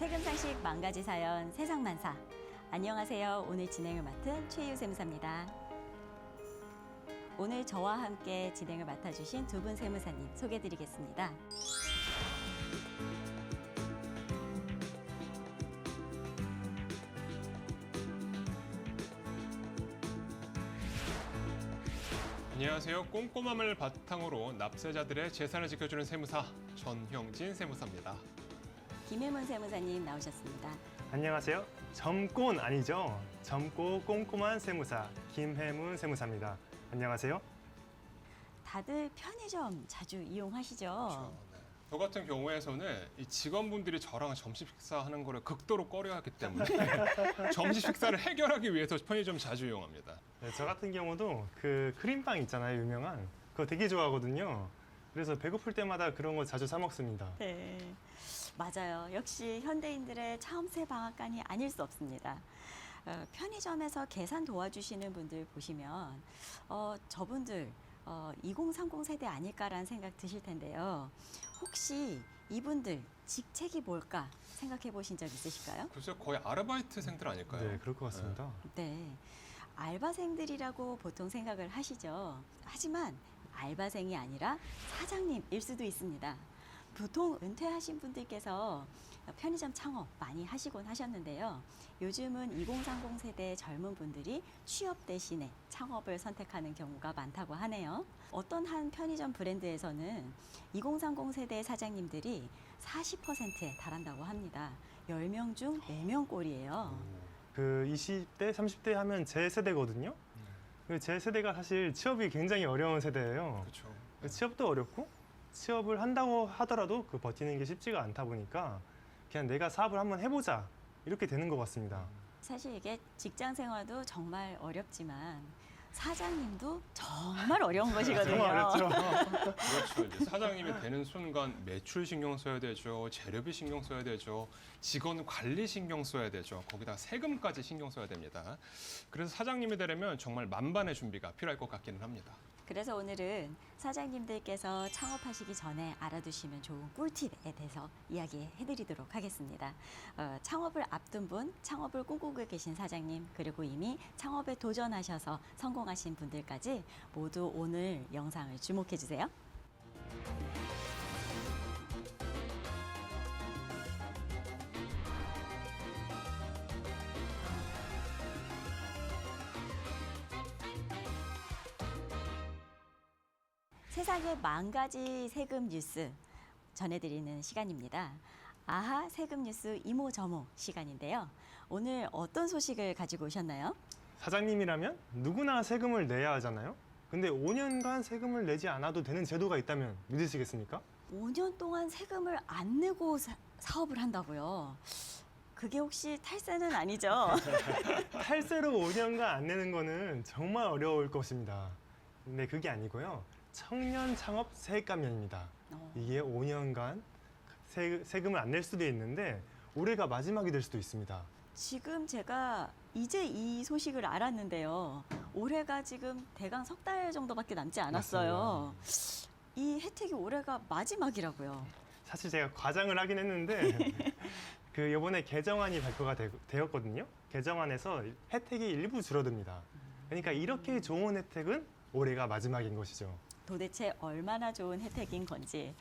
세금 상식 만가지 사연 세상만사. 안녕하세요. 오늘 진행을 맡은 최희우 세무사입니다. 오늘 저와 함께 진행을 맡아주신 두 분 세무사님 소개해드리겠습니다. 안녕하세요. 꼼꼼함을 바탕으로 납세자들의 재산을 지켜주는 세무사 전형진 세무사입니다. 김혜문 세무사님 나오셨습니다. 안녕하세요. 점꼰 아니죠? 젊고 꼼꼼한 세무사 김혜문 세무사입니다. 안녕하세요. 다들 편의점 자주 이용하시죠? 그렇죠. 네. 저 같은 경우에서는 이 직원분들이 저랑 점심 식사하는 거를 극도로 꺼려하기 때문에 점심 식사를 해결하기 위해서 편의점 자주 이용합니다. 네, 저 같은 경우도 그 크림빵 있잖아요, 유명한. 그거 되게 좋아하거든요. 그래서 배고플 때마다 그런 거 자주 사 먹습니다. 네, 맞아요. 역시 현대인들의 차음새 방앗간이 아닐 수 없습니다. 편의점에서 계산 도와주시는 분들 보시면 저분들 2030 세대 아닐까라는 생각 드실 텐데요. 혹시 이분들 직책이 뭘까 생각해 보신 적 있으실까요? 글쎄요, 거의 아르바이트생들 아닐까요? 네, 그럴 것 같습니다. 네, 알바생들이라고 보통 생각을 하시죠. 하지만 알바생이 아니라 사장님일 수도 있습니다. 보통 은퇴하신 분들께서 편의점 창업 많이 하시곤 하셨는데요. 요즘은 2030 세대 젊은 분들이 취업 대신에 창업을 선택하는 경우가 많다고 하네요. 어떤 한 편의점 브랜드에서는 2030 세대 사장님들이 40%에 달한다고 합니다. 10명 중 4명 꼴이에요. 그 20대, 30대 하면 제 세대거든요. 제 세대가 사실 취업이 굉장히 어려운 세대예요. 그렇죠. 취업도 어렵고 취업을 한다고 하더라도 그 버티는 게 쉽지가 않다 보니까 그냥 내가 사업을 한번 해보자 이렇게 되는 것 같습니다. 사실 이게 직장 생활도 정말 어렵지만 사장님도 정말 어려운 것이거든요. 정말 어렵죠. 그렇죠. 이제 사장님이 되는 순간 매출 신경 써야 되죠. 재료비 신경 써야 되죠. 직원 관리 신경 써야 되죠. 거기다 세금까지 신경 써야 됩니다. 그래서 사장님이 되려면 정말 만반의 준비가 필요할 것 같기는 합니다. 그래서 오늘은 사장님들께서 창업하시기 전에 알아두시면 좋은 꿀팁에 대해서 이야기해드리도록 하겠습니다. 창업을 앞둔 분, 창업을 꿈꾸고 계신 사장님, 그리고 이미 창업에 도전하셔서 성공하신 분들까지 모두 오늘 영상을 주목해주세요. 세상의 10,000가지 세금 뉴스 전해드리는 시간입니다. 아하 세금 뉴스 이모저모 시간인데요. 오늘 어떤 소식을 가지고 오셨나요? 사장님이라면 누구나 세금을 내야 하잖아요. 근데 5년간 세금을 내지 않아도 되는 제도가 있다면 믿으시겠습니까? 5년 동안 세금을 안 내고 사업을 한다고요? 그게 혹시 탈세는 아니죠? 탈세로 5년간 안 내는 거는 정말 어려울 것입니다. 근데 그게 아니고요. 청년 창업 세액 감면입니다. 이게 5년간 세금을 안 낼 수도 있는데 올해가 마지막이 될 수도 있습니다. 지금 제가 이제 이 소식을 알았는데요. 올해가 지금 대강 석 달 정도밖에 남지 않았어요. 이 혜택이 올해가 마지막이라고요. 사실 제가 과장을 하긴 했는데 그 이번에 개정안이 발표가 되었거든요. 개정안에서 혜택이 일부 줄어듭니다. 그러니까 이렇게 좋은 혜택은 올해가 마지막인 것이죠. 도대체 얼마나 좋은 혜택인 건지,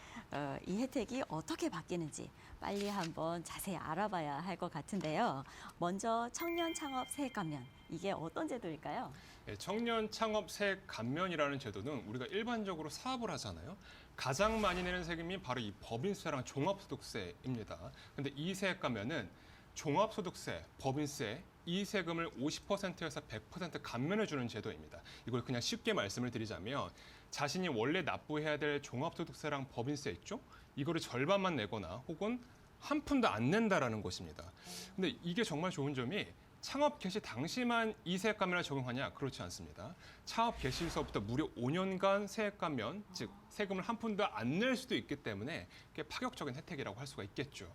이 혜택이 어떻게 바뀌는지 빨리 한번 자세히 알아봐야 할 것 같은데요. 먼저 청년 창업 세액 감면, 이게 어떤 제도일까요? 청년 창업 세액 감면이라는 제도는 우리가 일반적으로 사업을 하잖아요. 가장 많이 내는 세금이 바로 이 법인세랑 종합소득세입니다. 근데 이 세액 감면은 종합소득세, 법인세, 이 세금을 50%에서 100% 감면해 주는 제도입니다. 이걸 그냥 쉽게 말씀을 드리자면 자신이 원래 납부해야 될 종합소득세랑 법인세 있죠? 이거를 절반만 내거나 혹은 한 푼도 안 낸다라는 것입니다. 근데 이게 정말 좋은 점이 창업 개시 당시만 이 세액 감면을 적용하냐? 그렇지 않습니다. 창업 개시서부터 무려 5년간 세액 감면, 즉 세금을 한 푼도 안 낼 수도 있기 때문에 꽤 파격적인 혜택이라고 할 수가 있겠죠.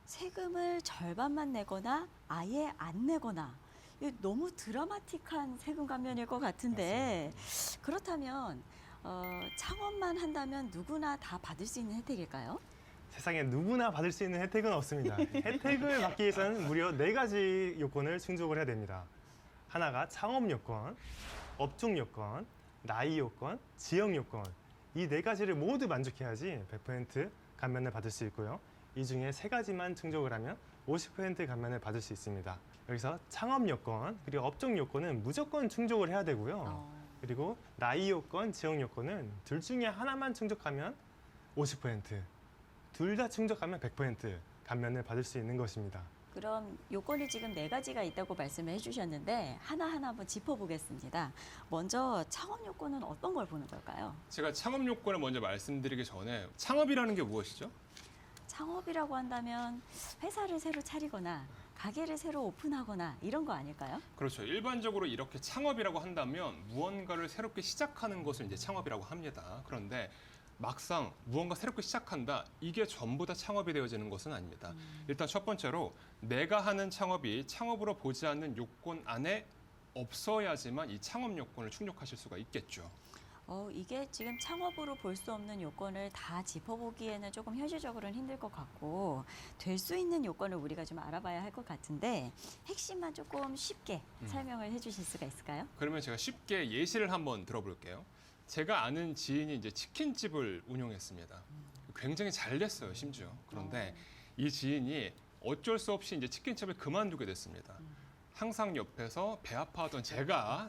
세금을 절반만 내거나 아예 안 내거나, 이거 너무 드라마틱한 세금 감면일 것 같은데, 그렇다면 창업만 한다면 누구나 다 받을 수 있는 혜택일까요? 세상에 누구나 받을 수 있는 혜택은 없습니다. 혜택을 받기 위해서는 무려 4가지 요건을 충족을 해야 됩니다. 하나가 창업 요건, 업종 요건, 나이 요건, 지역 요건. 이 4가지를 모두 만족해야지 100% 감면을 받을 수 있고요. 이 중에 3가지만 충족을 하면 50% 감면을 받을 수 있습니다. 여기서 창업 요건 그리고 업종 요건은 무조건 충족을 해야 되고요. 그리고 나이 요건, 지역 요건은 둘 중에 하나만 충족하면 50%, 둘 다 충족하면 100% 감면을 받을 수 있는 것입니다. 그럼 요건이 지금 4가지가 있다고 말씀을 해주셨는데 하나하나 한번 짚어보겠습니다. 먼저 창업 요건은 어떤 걸 보는 걸까요? 제가 창업 요건을 먼저 말씀드리기 전에 창업이라는 게 무엇이죠? 창업이라고 한다면 회사를 새로 차리거나 가게를 새로 오픈하거나 이런 거 아닐까요? 그렇죠. 일반적으로 이렇게 창업이라고 한다면 무언가를 새롭게 시작하는 것을 이제 창업이라고 합니다. 그런데 막상 무언가 새롭게 시작한다, 이게 전부 다 창업이 되어지는 것은 아닙니다. 일단 첫 번째로 내가 하는 창업이 창업으로 보지 않는 요건 안에 없어야지만 이 창업 요건을 충족하실 수가 있겠죠. 이게 지금 창업으로 볼 수 없는 요건을 다 짚어보기에는 조금 현실적으로는 힘들 것 같고 될 수 있는 요건을 우리가 좀 알아봐야 할 것 같은데 핵심만 조금 쉽게 설명을 해주실 수가 있을까요? 그러면 제가 쉽게 예시를 한번 들어볼게요. 제가 아는 지인이 이제 치킨집을 운영했습니다. 굉장히 잘 됐어요, 심지어. 그런데 이 지인이 어쩔 수 없이 이제 치킨집을 그만두게 됐습니다. 항상 옆에서 배 아파하던 제가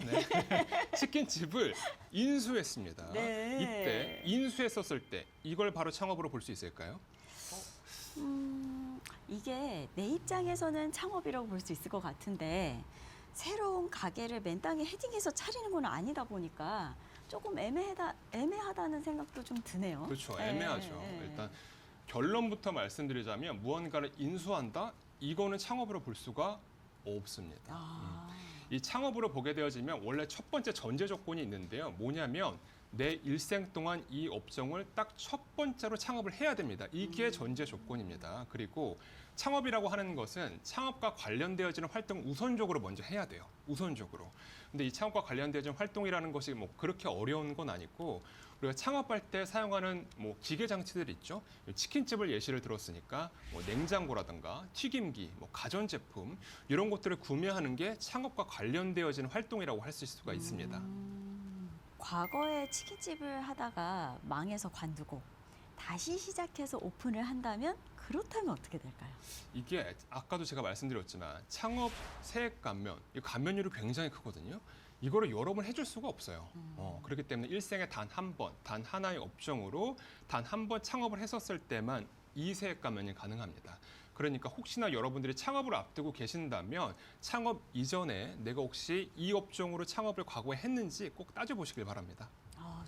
치킨집을 인수했습니다. 네. 이때 인수했었을 때 이걸 바로 창업으로 볼 수 있을까요? 이게 내 입장에서는 창업이라고 볼 수 있을 것 같은데 새로운 가게를 맨 땅에 헤딩해서 차리는 건 아니다 보니까 조금 애매하다는 생각도 좀 드네요. 그렇죠. 네, 애매하죠. 네. 일단 결론부터 말씀드리자면 무언가를 인수한다? 이거는 창업으로 볼 수가 없습니다. 이 창업으로 보게 되어지면 원래 첫 번째 전제 조건이 있는데요. 뭐냐면 내 일생 동안 이 업종을 딱 첫 번째로 창업을 해야 됩니다. 이게 전제 조건입니다. 그리고 창업이라고 하는 것은 창업과 관련되어지는 활동을 우선적으로 먼저 해야 돼요. 우선적으로. 근데 이 창업과 관련되어지는 활동이라는 것이 뭐 그렇게 어려운 건 아니고 우리가 창업할 때 사용하는 뭐 기계 장치들 있죠. 치킨집을 예시를 들었으니까 뭐 냉장고라든가 튀김기, 뭐 가전제품 이런 것들을 구매하는 게 창업과 관련되어지는 활동이라고 할 수가 있습니다. 과거에 치킨집을 하다가 망해서 관두고 다시 시작해서 오픈을 한다면 그렇다면 어떻게 될까요? 이게 아까도 제가 말씀드렸지만 창업 세액 감면, 이 감면율이 굉장히 크거든요. 이거를 여러 번 해줄 수가 없어요. 그렇기 때문에 일생에 단 한 번, 단 하나의 업종으로 단 한 번 창업을 했었을 때만 이 세액 감면이 가능합니다. 그러니까 혹시나 여러분들이 창업을 앞두고 계신다면 창업 이전에 내가 혹시 이 업종으로 창업을 과거에 했는지 꼭 따져보시길 바랍니다.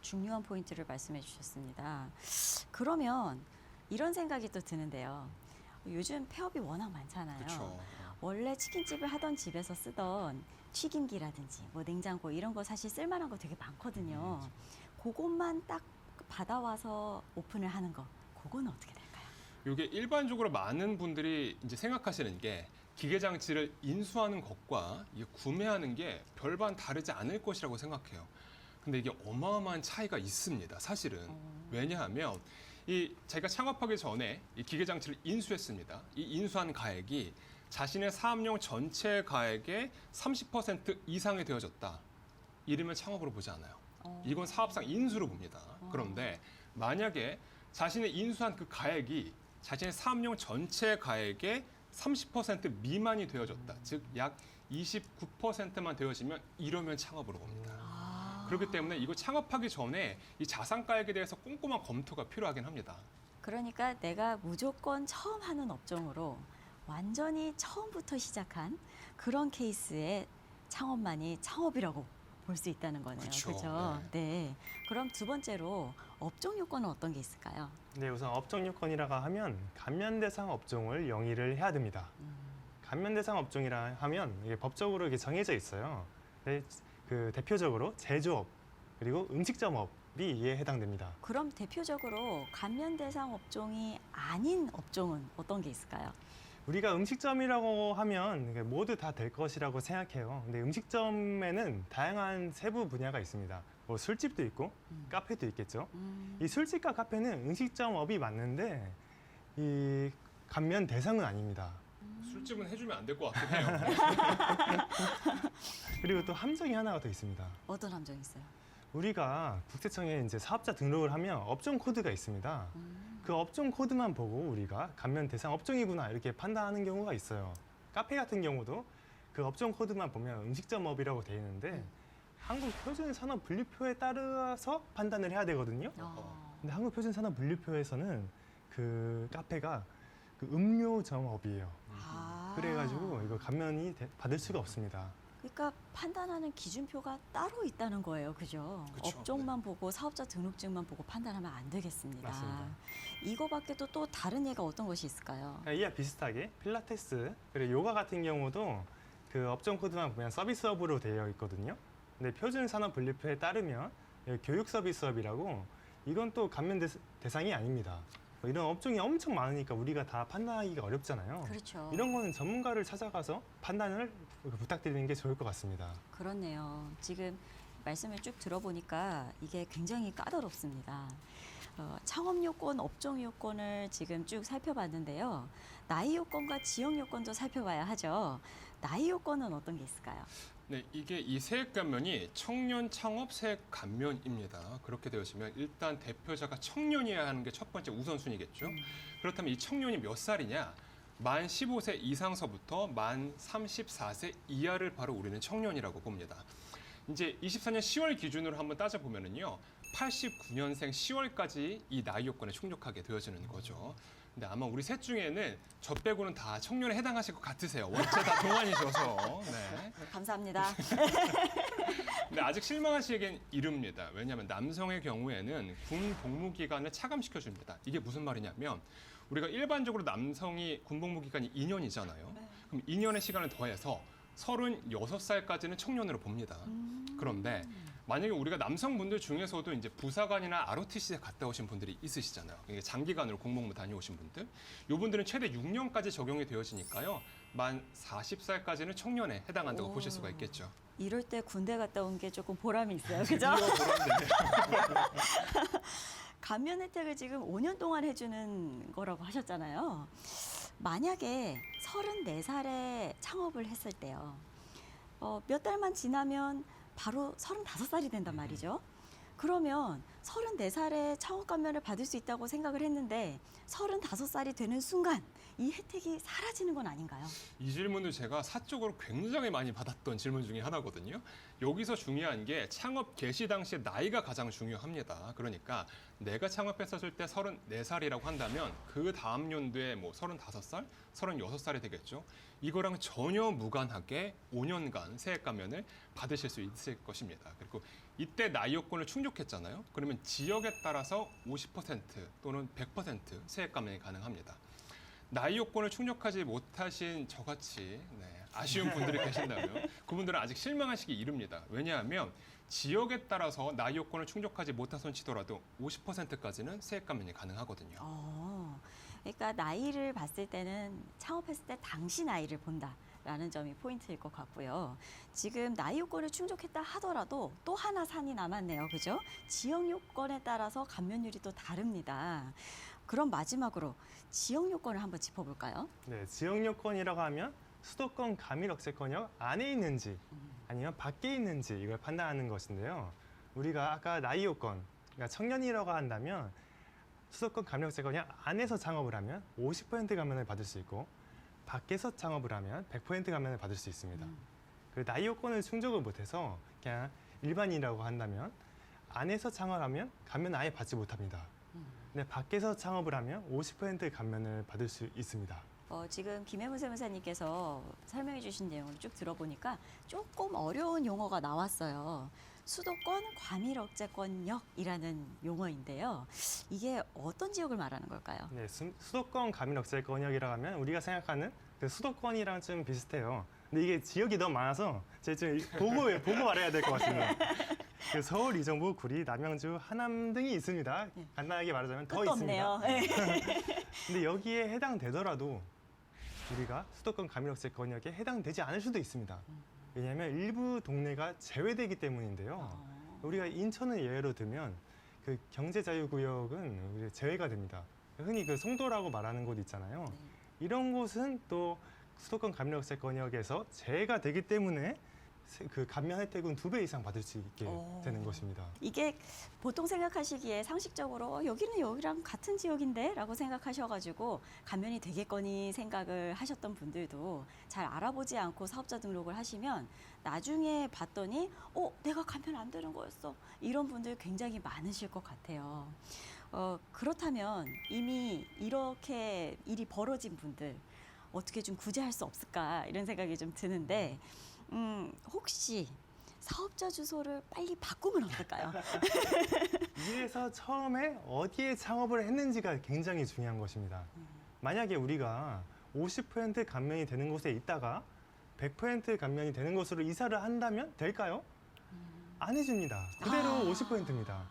중요한 포인트를 말씀해 주셨습니다. 그러면 이런 생각이 또 드는데요. 요즘 폐업이 워낙 많잖아요. 그렇죠. 원래 치킨집을 하던 집에서 쓰던 튀김기라든지 뭐 냉장고 이런 거 사실 쓸만한 거 되게 많거든요. 그것만 딱 받아와서 오픈을 하는 거, 그건 어떻게 될까요? 이게 일반적으로 많은 분들이 이제 생각하시는 게 기계 장치를 인수하는 것과 이게 구매하는 게 별반 다르지 않을 것이라고 생각해요. 근데 이게 어마어마한 차이가 있습니다, 사실은. 왜냐하면 자기가 창업하기 전에 이 기계 장치를 인수했습니다. 이 인수한 가액이 자신의 사업용 전체 가액의 30% 이상이 되어졌다. 이러면 창업으로 보지 않아요. 이건 사업상 인수로 봅니다. 그런데 만약에 자신의 인수한 그 가액이 자신의 사업용 전체 가액의 30% 미만이 되어졌다. 즉 약 29%만 되어지면 이러면 창업으로 봅니다. 그렇기 때문에 이거 창업하기 전에 이 자산가액에 대해서 꼼꼼한 검토가 필요하긴 합니다. 그러니까 내가 무조건 처음 하는 업종으로 완전히 처음부터 시작한 그런 케이스의 창업만이 창업이라고 볼 수 있다는 거네요. 그쵸. 그렇죠? 네. 그럼 두 번째로 업종 요건은 어떤 게 있을까요? 네, 우선 업종 요건이라고 하면 감면 대상 업종을 영위를 해야 됩니다. 감면 대상 업종이라 하면 이게 법적으로 이게 정해져 있어요. 네, 그 대표적으로 제조업 그리고 음식점업이 이에 해당됩니다. 그럼 대표적으로 감면 대상 업종이 아닌 업종은 어떤 게 있을까요? 우리가 음식점이라고 하면 이게 모두 다 될 것이라고 생각해요. 근데 음식점에는 다양한 세부 분야가 있습니다. 뭐 술집도 있고 카페도 있겠죠. 이 술집과 카페는 음식점업이 맞는데 이 감면 대상은 아닙니다. 술집은 해주면 안 될 것 같긴 해요. 그리고 또 함정이 하나가 더 있습니다. 어떤 함정이 있어요? 우리가 국세청에 이제 사업자 등록을 하면 업종 코드가 있습니다. 그 업종 코드만 보고 우리가 감면 대상 업종이구나 이렇게 판단하는 경우가 있어요. 카페 같은 경우도 그 업종 코드만 보면 음식점업이라고 되어 있는데 한국표준산업분류표에 따라서 판단을 해야 되거든요. 근데 한국표준산업분류표에서는 그 카페가 그 음료점업이에요. 그래가지고 이거 감면이 받을 수가 없습니다. 그러니까 판단하는 기준표가 따로 있다는 거예요, 그죠? 그쵸. 업종만 보고 사업자 등록증만 보고 판단하면 안 되겠습니다. 맞습니다. 이거밖에도 또 다른 예가 어떤 것이 있을까요? 이와 비슷하게 필라테스 그리고 요가 같은 경우도 그 업종 코드만 보면 서비스업으로 되어 있거든요. 근데 표준산업분류표에 따르면 교육 서비스업이라고 이건 또 감면 대상이 아닙니다. 이런 업종이 엄청 많으니까 우리가 다 판단하기가 어렵잖아요. 그렇죠. 이런 거는 전문가를 찾아가서 판단을 부탁드리는 게 좋을 것 같습니다. 그렇네요. 지금 말씀을 쭉 들어보니까 이게 굉장히 까다롭습니다. 창업 요건, 업종 요건을 지금 쭉 살펴봤는데요. 나이 요건과 지역 요건도 살펴봐야 하죠. 나이 요건은 어떤 게 있을까요? 네, 이게 이 세액 감면이 청년 창업 세액 감면입니다. 그렇게 되어지면 일단 대표자가 청년이어야 하는 게 첫 번째 우선순위겠죠. 그렇다면 이 청년이 몇 살이냐? 만 15세 이상서부터 만 34세 이하를 바로 우리는 청년이라고 봅니다. 이제 24년 10월 기준으로 한번 따져보면은요. 89년생 10월까지 이 나이 요건에 충족하게 되어지는 거죠. 근데 아마 우리 셋 중에는 저 빼고는 다 청년에 해당하실 것 같으세요. 원체 다 동안이셔서. 네. 감사합니다. 근데 아직 실망하시기엔 이릅니다. 왜냐하면 남성의 경우에는 군 복무 기간을 차감시켜 줍니다. 이게 무슨 말이냐면 우리가 일반적으로 남성이 군 복무 기간이 2년이잖아요. 그럼 2년의 시간을 더해서 36살까지는 청년으로 봅니다. 그런데 만약에 우리가 남성분들 중에서도 이제 부사관이나 ROTC에 갔다 오신 분들이 있으시잖아요. 이게 장기간으로 공복무 다녀오신 분들. 요분들은 최대 6년까지 적용이 되어지니까요. 만 40살까지는 청년에 해당한다고 오. 보실 수가 있겠죠. 이럴 때 군대 갔다 온 게 조금 보람이 있어요. 그죠? 감면 혜택을 지금 5년 동안 해주는 거라고 하셨잖아요. 만약에 34살에 창업을 했을 때요. 몇 달만 지나면 바로 35살이 된단 말이죠. 그러면 34살에 창업 감면을 받을 수 있다고 생각을 했는데 35살이 되는 순간 이 혜택이 사라지는 건 아닌가요? 이 질문을 제가 사적으로 굉장히 많이 받았던 질문 중에 하나거든요. 여기서 중요한 게 창업 개시 당시의 나이가 가장 중요합니다. 그러니까 내가 창업했었을 때 34살이라고 한다면 그 다음 연도에 뭐 35살, 36살이 되겠죠. 이거랑 전혀 무관하게 5년간 세액 감면을 받으실 수 있을 것입니다. 그리고 이때 나이 요건을 충족했잖아요. 그러면 지역에 따라서 50% 또는 100% 세액 감면이 가능합니다. 나이 요건을 충족하지 못하신 저같이 아쉬운 분들이 계신다면 그분들은 아직 실망하시기 이릅니다. 왜냐하면 지역에 따라서 나이 요건을 충족하지 못한 치더라도 50%까지는 세액 감면이 가능하거든요. 그러니까 나이를 봤을 때는 창업했을 때 당시 나이를 본다라는 점이 포인트일 것 같고요. 지금 나이 요건을 충족했다 하더라도 또 하나 산이 남았네요. 그죠? 지역 요건에 따라서 감면율이 또 다릅니다. 그럼 마지막으로 지역 요건을 한번 짚어볼까요? 네, 지역 요건이라고 하면 수도권 가밀억제권역 안에 있는지 아니면 밖에 있는지 이걸 판단하는 것인데요. 우리가 아까 나이 요건, 그러니까 청년이라고 한다면 수도권 가밀억제권역 안에서 창업을 하면 50% 감면을 받을 수 있고 밖에서 창업을 하면 100% 감면을 받을 수 있습니다. 그 나이 요건을 충족을 못해서 그냥 일반인이라고 한다면 안에서 창업하면 감면 아예 받지 못합니다. 근데 밖에서 창업을 하면 50% 감면을 받을 수 있습니다. 지금 김혜문 세무사님께서 설명해 주신 내용을 쭉 들어보니까 조금 어려운 용어가 나왔어요. 수도권 과밀억제권역이라는 용어인데요. 이게 어떤 지역을 말하는 걸까요? 네, 수도권 가밀억제권역이라고 하면 우리가 생각하는 그 수도권이랑 좀 비슷해요. 근데 이게 지역이 너무 많아서 제가 좀 보고 말해야 될 것 같습니다. 그 서울, 이정부, 구리, 남양주, 하남 등이 있습니다. 간단하게 말하자면 더 끝도 있습니다. 없네요. 근데 여기에 해당되더라도 우리가 수도권 가밀억제권역에 해당되지 않을 수도 있습니다. 왜냐하면 일부 동네가 제외되기 때문인데요. 우리가 인천을 예로 들면 그 경제자유구역은 제외가 됩니다. 흔히 그 송도라고 말하는 곳 있잖아요. 네. 이런 곳은 또 수도권 감면역세 권역에서 제외가 되기 때문에 그 감면 혜택은 2배 이상 받을 수 있게 오. 되는 것입니다. 이게 보통 생각하시기에 상식적으로 여기는 여기랑 같은 지역인데? 라고 생각하셔가지고 감면이 되겠거니 생각을 하셨던 분들도 잘 알아보지 않고 사업자 등록을 하시면 나중에 봤더니 내가 감면 안 되는 거였어. 이런 분들 굉장히 많으실 것 같아요. 그렇다면 이미 이렇게 일이 벌어진 분들 어떻게 좀 구제할 수 없을까 이런 생각이 좀 드는데 혹시 사업자 주소를 빨리 바꾸면 어떨까요? 이래서 처음에 어디에 창업을 했는지가 굉장히 중요한 것입니다. 만약에 우리가 50% 감면이 되는 곳에 있다가 100% 감면이 되는 곳으로 이사를 한다면 될까요? 안 해줍니다. 그대로 아. 50%입니다.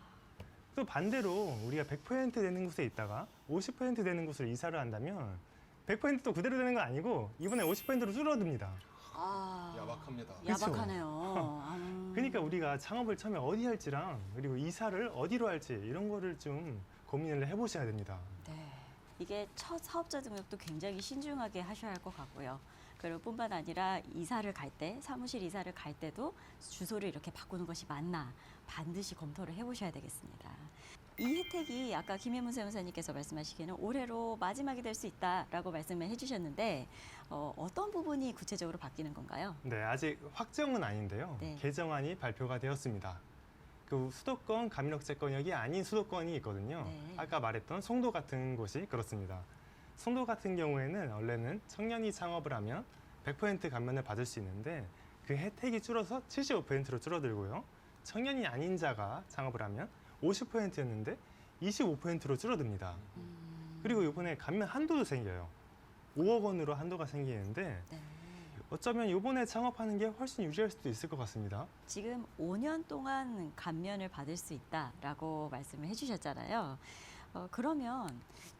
또 반대로 우리가 100% 되는 곳에 있다가 50% 되는 곳으로 이사를 한다면 100%도 그대로 되는 건 아니고 이번에 50%로 줄어듭니다. 야박합니다. 야박하네요. 그러니까 우리가 창업을 처음에 어디 할지랑 그리고 이사를 어디로 할지 이런 거를 좀 고민을 해보셔야 됩니다. 네. 이게 첫 사업자 등록도 굉장히 신중하게 하셔야 할 것 같고요. 그리고 뿐만 아니라 이사를 갈 때, 사무실 이사를 갈 때도 주소를 이렇게 바꾸는 것이 맞나 반드시 검토를 해보셔야 되겠습니다. 이 혜택이 아까 김혜문 세무사님께서 말씀하시기에는 올해로 마지막이 될 수 있다라고 말씀을 해주셨는데 어떤 부분이 구체적으로 바뀌는 건가요? 네, 아직 확정은 아닌데요. 네. 개정안이 발표가 되었습니다. 그 수도권 감면역세권역이 아닌 수도권이 있거든요. 네. 아까 말했던 송도 같은 곳이 그렇습니다. 송도 같은 경우에는 원래는 청년이 창업을 하면 100% 감면을 받을 수 있는데 그 혜택이 줄어서 75%로 줄어들고요. 청년이 아닌 자가 창업을 하면 50%였는데 25%로 줄어듭니다. 그리고 이번에 감면 한도도 생겨요. 5억 원으로 한도가 생기는데 네. 어쩌면 이번에 창업하는 게 훨씬 유리할 수도 있을 것 같습니다. 지금 5년 동안 감면을 받을 수 있다라고 말씀을 해주셨잖아요. 그러면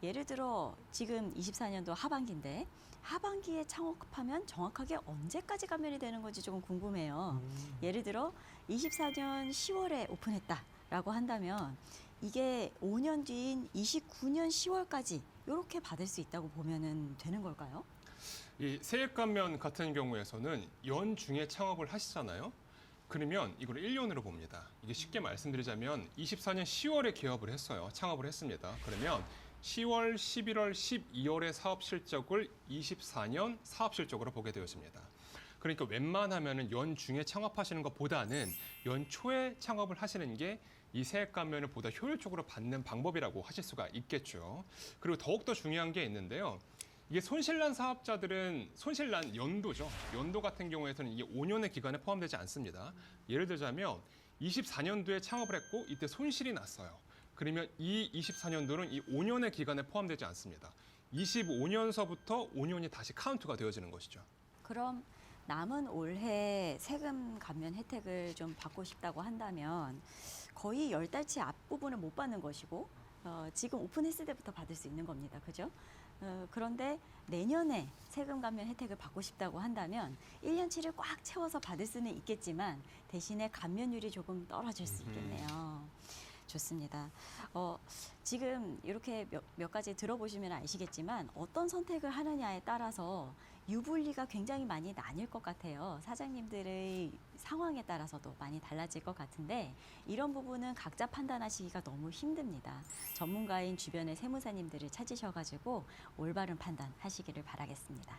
예를 들어 지금 24년도 하반기인데 하반기에 창업하면 정확하게 언제까지 감면이 되는 건지 조금 궁금해요. 예를 들어 24년 10월에 오픈했다라고 한다면 이게 5년 뒤인 29년 10월까지 이렇게 받을 수 있다고 보면은 되는 걸까요? 이 세액 감면 같은 경우에서는 연중에 창업을 하시잖아요. 그러면 이걸 1년으로 봅니다. 이게 쉽게 말씀드리자면 24년 10월에 개업을 했어요. 창업을 했습니다. 그러면 10월, 11월, 12월의 사업 실적을 24년 사업 실적으로 보게 되어집니다. 그러니까 웬만하면은 연중에 창업하시는 것보다는 연초에 창업을 하시는 게 이 세액 감면을 보다 효율적으로 받는 방법이라고 하실 수가 있겠죠. 그리고 더욱더 중요한 게 있는데요. 이게 손실난 사업자들은 손실난 연도죠. 연도 같은 경우에서는 이게 5년의 기간에 포함되지 않습니다. 예를 들자면 24년도에 창업을 했고 이때 손실이 났어요. 그러면 이 24년도는 이 5년의 기간에 포함되지 않습니다. 25년서부터 5년이 다시 카운트가 되어지는 것이죠. 그럼 남은 올해 세금 감면 혜택을 좀 받고 싶다고 한다면 거의 10달치 앞부분을 못 받는 것이고 지금 오픈했을 때부터 받을 수 있는 겁니다. 그죠? 그런데 내년에 세금 감면 혜택을 받고 싶다고 한다면 1년치를 꽉 채워서 받을 수는 있겠지만 대신에 감면율이 조금 떨어질 수 있겠네요. 좋습니다. 지금 이렇게 몇 가지 들어보시면 아시겠지만 어떤 선택을 하느냐에 따라서 유불리가 굉장히 많이 나뉠 것 같아요. 사장님들의 상황에 따라서도 많이 달라질 것 같은데 이런 부분은 각자 판단하시기가 너무 힘듭니다. 전문가인 주변의 세무사님들을 찾으셔가지고 올바른 판단하시기를 바라겠습니다.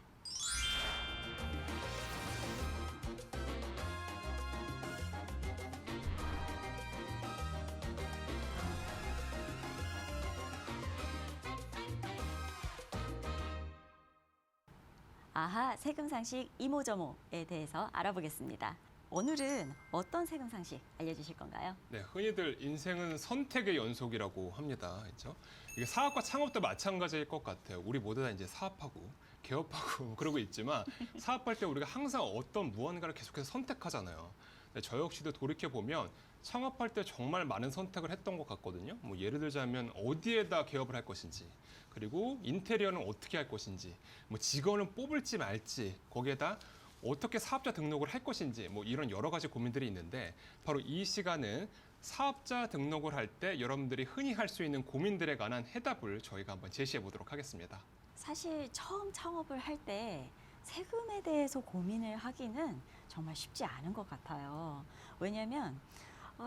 아하 세금 상식 이모저모에 대해서 알아보겠습니다. 오늘은 어떤 세금 상식 알려주실 건가요? 네, 흔히들 인생은 선택의 연속이라고 합니다. 그렇죠? 이게 사업과 창업도 마찬가지일 것 같아요. 우리 모두 다 이제 사업하고 개업하고 그러고 있지만 사업할 때 우리가 항상 어떤 무언가를 계속해서 선택하잖아요. 근데 저 역시도 돌이켜 보면 창업할 때 정말 많은 선택을 했던 것 같거든요. 뭐 예를 들자면 어디에다 개업을 할 것인지, 그리고 인테리어는 어떻게 할 것인지, 뭐 직원을 뽑을지 말지, 거기에다 어떻게 사업자 등록을 할 것인지 뭐 이런 여러 가지 고민들이 있는데 바로 이 시간은 사업자 등록을 할 때 여러분들이 흔히 할 수 있는 고민들에 관한 해답을 저희가 한번 제시해 보도록 하겠습니다. 사실 처음 창업을 할 때 세금에 대해서 고민을 하기는 정말 쉽지 않은 것 같아요. 왜냐하면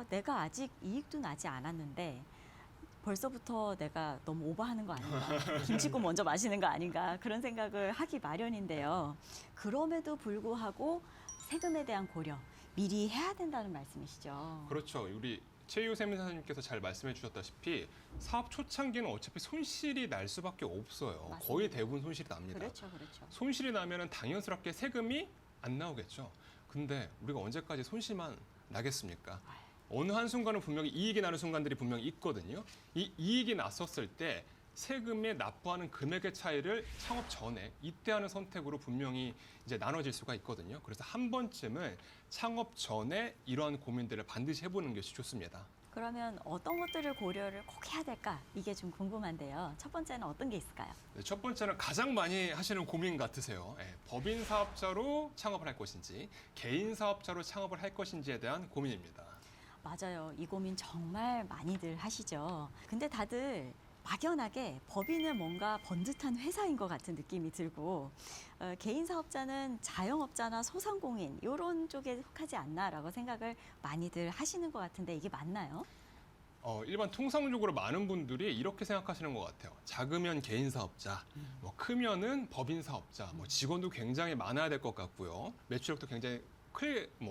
내가 아직 이익도 나지 않았는데 벌써부터 내가 너무 오버하는 거 아닌가, 김치국 먼저 마시는 거 아닌가 그런 생각을 하기 마련인데요. 그럼에도 불구하고 세금에 대한 고려 미리 해야 된다는 말씀이시죠. 그렇죠. 우리 최유 세무사님께서 잘 말씀해 주셨다시피 사업 초창기는 어차피 손실이 날 수밖에 없어요. 맞습니다. 거의 대부분 손실이 납니다. 그렇죠, 그렇죠. 손실이 나면은 당연스럽게 세금이 안 나오겠죠. 근데 우리가 언제까지 손실만 나겠습니까? 어느 한순간은 분명히 이익이 나는 순간들이 분명히 있거든요. 이 이익이 났었을 때 세금에 납부하는 금액의 차이를 창업 전에 이때 하는 선택으로 분명히 이제 나눠질 수가 있거든요. 그래서 한 번쯤은 창업 전에 이러한 고민들을 반드시 해보는 것이 좋습니다. 그러면 어떤 것들을 고려를 꼭 해야 될까? 이게 좀 궁금한데요. 첫 번째는 어떤 게 있을까요? 네, 첫 번째는 가장 많이 하시는 고민 같으세요. 법인 사업자로 창업을 할 것인지 개인 사업자로 창업을 할 것인지에 대한 고민입니다. 맞아요. 이 고민 정말 많이들 하시죠. 근데 다들 막연하게 법인은 뭔가 번듯한 회사인 것 같은 느낌이 들고 개인 사업자는 자영업자나 소상공인 이런 쪽에 속하지 않나라고 생각을 많이들 하시는 것 같은데 이게 맞나요? 일반 통상적으로 많은 분들이 이렇게 생각하시는 것 같아요. 작으면 개인 사업자, 뭐 크면은 법인 사업자, 뭐 직원도 굉장히 많아야 될 것 같고요. 매출액도 굉장히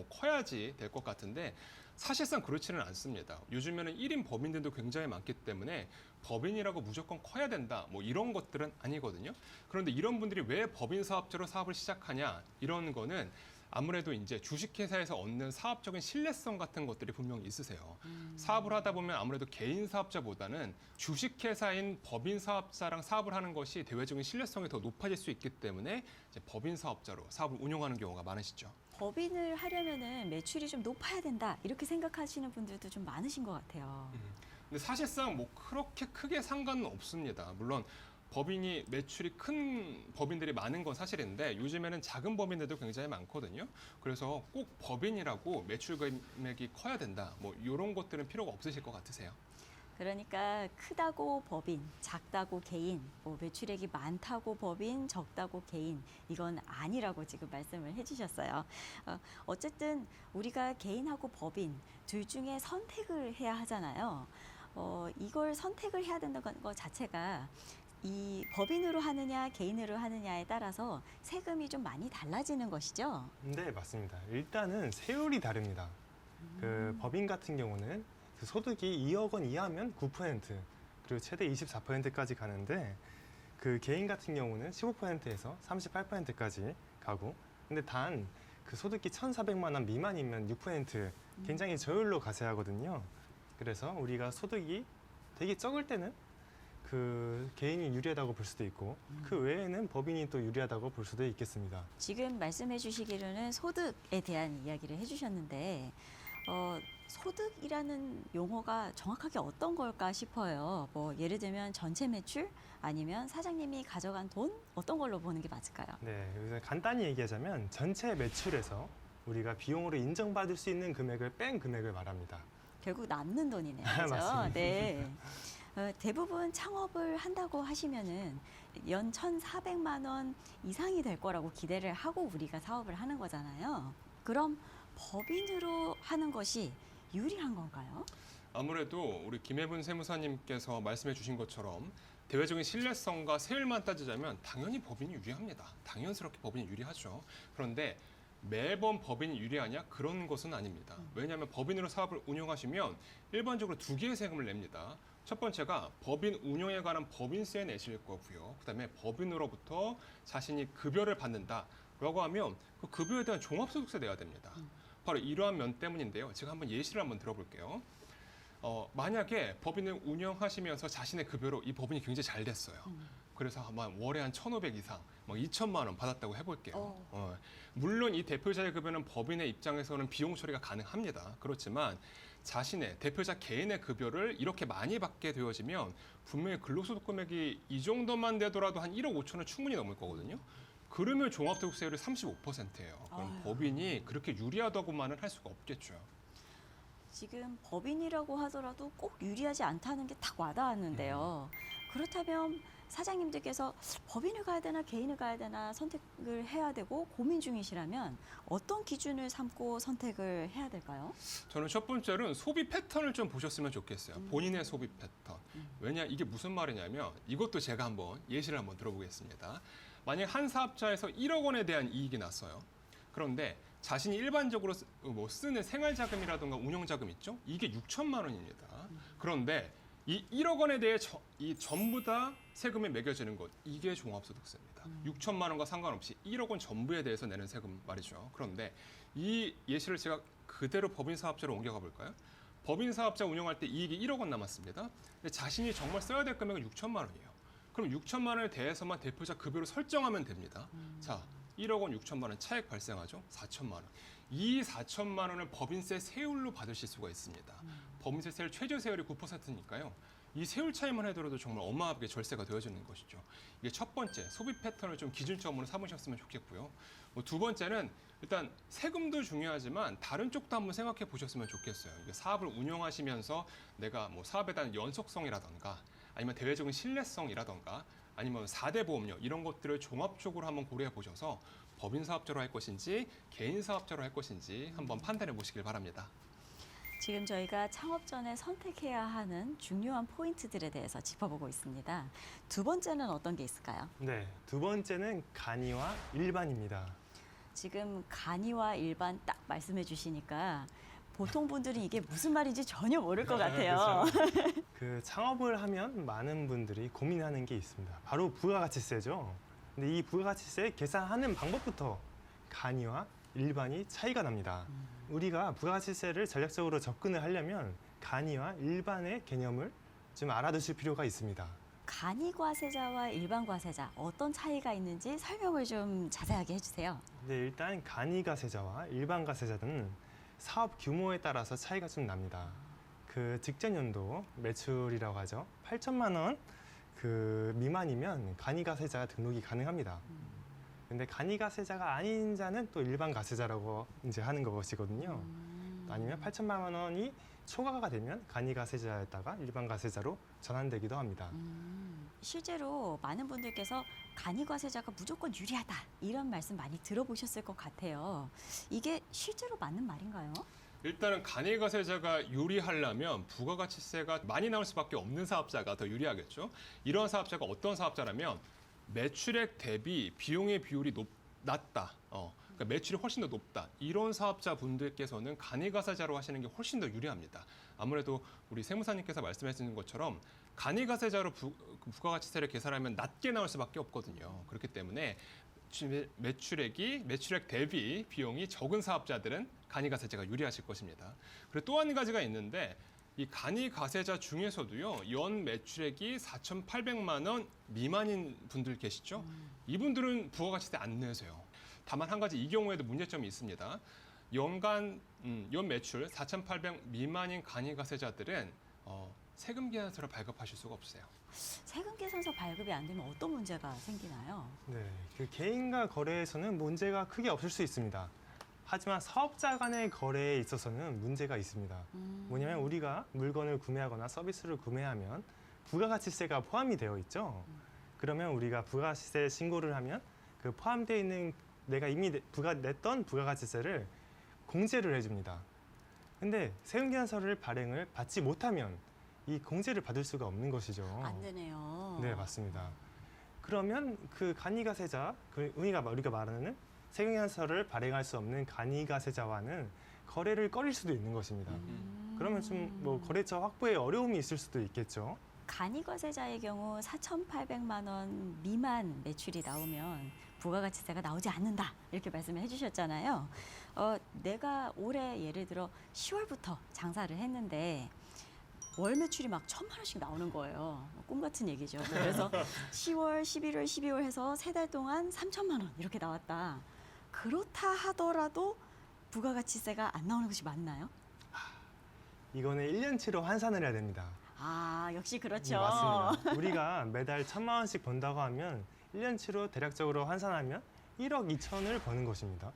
커야지 될 것 같은데 사실상 그렇지는 않습니다. 요즘에는 1인 법인들도 굉장히 많기 때문에 법인이라고 무조건 커야 된다, 뭐 이런 것들은 아니거든요. 그런데 이런 분들이 왜 법인 사업자로 사업을 시작하냐, 이런 거는 아무래도 이제 주식회사에서 얻는 사업적인 신뢰성 같은 것들이 분명히 있으세요. 사업을 하다 보면 아무래도 개인 사업자보다는 주식회사인 법인 사업자랑 사업을 하는 것이 대외적인 신뢰성이 더 높아질 수 있기 때문에 이제 법인 사업자로 사업을 운영하는 경우가 많으시죠. 법인을 하려면은 매출이 좀 높아야 된다 이렇게 생각하시는 분들도 좀 많으신 것 같아요. 근데 사실상 뭐 그렇게 크게 상관은 없습니다. 물론 법인이 매출이 큰 법인들이 많은 건 사실인데 요즘에는 작은 법인들도 굉장히 많거든요. 그래서 꼭 법인이라고 매출 금액이 커야 된다, 뭐 이런 것들은 필요가 없으실 것 같으세요? 그러니까 크다고 법인, 작다고 개인, 뭐 매출액이 많다고 법인, 적다고 개인 이건 아니라고 지금 말씀을 해주셨어요. 어쨌든 우리가 개인하고 법인 둘 중에 선택을 해야 하잖아요. 이걸 선택을 해야 된다는 것 자체가 이 법인으로 하느냐 개인으로 하느냐에 따라서 세금이 좀 많이 달라지는 것이죠. 네, 맞습니다. 일단은 세율이 다릅니다. 그 법인 같은 경우는 그 소득이 2억 원 이하면 9%, 그리고 최대 24%까지 가는데 그 개인 같은 경우는 15%에서 38%까지 가고, 근데 단 그 소득이 1,400만 원 미만이면 6%, 굉장히 저율로 가세하거든요. 그래서 우리가 소득이 되게 적을 때는 그 개인이 유리하다고 볼 수도 있고 그 외에는 법인이 또 유리하다고 볼 수도 있겠습니다. 지금 말씀해 주시기로는 소득에 대한 이야기를 해주셨는데 소득이라는 용어가 정확하게 어떤 걸까 싶어요. 뭐 예를 들면 전체 매출 아니면 사장님이 가져간 돈 어떤 걸로 보는 게 맞을까요? 네, 여기서 간단히 얘기하자면 전체 매출에서 우리가 비용으로 인정받을 수 있는 금액을 뺀 금액을 말합니다. 결국 남는 돈이네요. 그렇죠? 맞습니다. 네. 대부분 창업을 한다고 하시면은 연 1,400만 원 이상이 될 거라고 기대를 하고 우리가 사업을 하는 거잖아요. 그럼 법인으로 하는 것이 유리한 건가요? 아무래도 우리 김혜분 세무사님께서 말씀해 주신 것처럼 대외적인 신뢰성과 세율만 따지자면 당연히 법인이 유리합니다. 당연스럽게 법인이 유리하죠. 그런데 매번 법인이 유리하냐? 그런 것은 아닙니다. 왜냐하면 법인으로 사업을 운영하시면 일반적으로 두 개의 세금을 냅니다. 첫 번째가 법인 운영에 관한 법인세 내실 거고요. 그다음에 법인으로부터 자신이 급여를 받는다라고 하면 그 급여에 대한 종합소득세 내야 됩니다. 바로 이러한 면 때문인데요. 제가 한번 예시를 한번 들어볼게요. 만약에 법인을 운영하시면서 자신의 급여로 이 법인이 굉장히 잘 됐어요. 그래서 아마 월에 한 1,500 이상, 뭐 2천만 원 받았다고 해볼게요. 물론 이 대표자의 급여는 법인의 입장에서는 비용 처리가 가능합니다. 그렇지만 자신의 대표자 개인의 급여를 이렇게 많이 받게 되어지면 분명히 근로소득 금액이 이 정도만 되더라도 한 1억 5천은 충분히 넘을 거거든요. 그러면 종합소득세율이 35%예요. 그럼 아유. 법인이 그렇게 유리하다고만은 할 수가 없겠죠. 지금 법인이라고 하더라도 꼭 유리하지 않다는 게 딱 와닿았는데요. 그렇다면 사장님들께서 법인을 가야 되나 개인을 가야 되나 선택을 해야 되고 고민 중이시라면 어떤 기준을 삼고 선택을 해야 될까요? 저는 첫 번째로는 소비 패턴을 좀 보셨으면 좋겠어요. 본인의 소비 패턴. 왜냐 이게 무슨 말이냐면 이것도 제가 한번 예시를 한번 들어보겠습니다. 만약 한 사업자에서 1억 원에 대한 이익이 났어요. 그런데 자신이 일반적으로 쓰는 생활자금이라든가 운영자금 있죠? 이게 6천만 원입니다. 그런데 이 1억 원에 대해 이 전부 다 세금이 매겨지는 것, 이게 종합소득세입니다. 6천만 원과 상관없이 1억 원 전부에 대해서 내는 세금 말이죠. 그런데 이 예시를 제가 그대로 법인 사업자로 옮겨가 볼까요? 법인 사업자 운영할 때 이익이 1억 원 남았습니다. 근데 자신이 정말 써야 될 금액은 6천만 원이에요. 그럼 6천만 원에 대해서만 대표자 급여로 설정하면 됩니다. 자, 1억 원 6천만 원 차액 발생하죠? 4천만 원. 이 4천만 원을 법인세 세율로 받으실 수가 있습니다. 법인세 세율 최저 세율이 9%니까요. 이 세율 차이만 하더라도 정말 어마하게 절세가 되어지는 것이죠. 이게 첫 번째, 소비 패턴을 좀 기준점으로 삼으셨으면 좋겠고요. 두 번째는 일단 세금도 중요하지만 다른 쪽도 한번 생각해 보셨으면 좋겠어요. 이게 사업을 운영하시면서 내가 뭐 사업에 대한 연속성이라던가 아니면 대외적인 신뢰성이라던가 아니면 4대 보험료 이런 것들을 종합적으로 한번 고려해 보셔서 법인 사업자로 할 것인지 개인 사업자로 할 것인지 한번 판단해 보시길 바랍니다. 지금 저희가 창업 전에 선택해야 하는 중요한 포인트들에 대해서 짚어보고 있습니다. 두 번째는 어떤 게 있을까요? 네, 두 번째는 간이와 일반입니다. 지금 간이와 일반 딱 말씀해 주시니까 보통 분들은 이게 무슨 말인지 전혀 모를 것 같아요. 그 창업을 하면 많은 분들이 고민하는 게 있습니다. 바로 부가가치세죠. 근데 이 부가가치세 계산하는 방법부터 간이와 일반이 차이가 납니다. 우리가 부가가치세를 전략적으로 접근을 하려면 간이와 일반의 개념을 좀 알아두실 필요가 있습니다. 간이 과세자와 일반 과세자 어떤 차이가 있는지 설명을 좀 자세하게 해주세요. 네, 일단 간이 가세자와 일반 가세자는 사업 규모에 따라서 차이가 좀 납니다. 그 직전 연도 매출이라고 하죠. 8천만 원 그 미만이면 간이 가세자 등록이 가능합니다. 근데 간이 가세자가 아닌 자는 또 일반 가세자라고 이제 하는 것이거든요. 아니면 8천만 원이 초과가 되면 간이 가세자였다가 일반 가세자로 전환되기도 합니다. 실제로 많은 분들께서 간이 과세자가 무조건 유리하다 이런 말씀 많이 들어보셨을 것 같아요. 이게 실제로 맞는 말인가요? 일단은 간이가세자가 유리하려면 부가가치세가 많이 나올 수밖에 없는 사업자가 더 유리하겠죠. 이런 사업자가 어떤 사업자라면 매출액 대비 비용의 비율이 낮다. 그러니까 매출이 훨씬 더 높다. 이런 사업자분들께서는 간이가세자로 하시는 게 훨씬 더 유리합니다. 아무래도 우리 세무사님께서 말씀하시는 것처럼 간이가세자로 부가가치세를 계산하면 낮게 나올 수밖에 없거든요. 그렇기 때문에 매출액 대비 비용이 적은 사업자들은 간이가세자가 유리하실 것입니다. 그리고 또 한 가지가 있는데 이 간이가세자 중에서도요 연 매출액이 4,800만 원 미만인 분들 계시죠? 이분들은 부가가치세 안 내세요. 다만 한 가지 이 경우에도 문제점이 있습니다. 연간 연 매출 4,800 미만인 간이가세자들은 세금 계산서를 발급하실 수가 없어요. 세금 계산서 발급이 안 되면 어떤 문제가 생기나요? 네, 그 개인과 거래에서는 문제가 크게 없을 수 있습니다. 하지만 사업자 간의 거래에 있어서는 문제가 있습니다. 뭐냐면 우리가 물건을 구매하거나 서비스를 구매하면 부가가치세가 포함이 되어 있죠. 그러면 우리가 부가가치세 신고를 하면 그 포함되어 있는 내가 이미 냈던 부가가치세를 공제를 해줍니다. 근데 세금계산서를 발행을 받지 못하면 이 공제를 받을 수가 없는 것이죠. 안 되네요. 네, 맞습니다. 그러면 그 간이가세자, 우리가 말하는 세금계산서를 발행할 수 없는 간이가세자와는 거래를 꺼릴 수도 있는 것입니다. 그러면 좀 뭐 거래처 확보에 어려움이 있을 수도 있겠죠. 간이과세자의 경우 4,800만 원 미만 매출이 나오면 부가가치세가 나오지 않는다 이렇게 말씀을 해주셨잖아요. 내가 올해 예를 들어 10월부터 장사를 했는데 월 매출이 막 1,000만 원씩 나오는 거예요. 꿈 같은 얘기죠. 그래서 10월, 11월, 12월 해서 3달 동안 3,000만 원 이렇게 나왔다. 그렇다 하더라도 부가가치세가 안 나오는 것이 맞나요? 이거는 1년치로 환산을 해야 됩니다. 아, 역시 그렇죠. 네, 맞습니다. 우리가 매달 1,000만 원씩 번다고 하면 1년치로 대략적으로 환산하면 1억 2천을 버는 것입니다.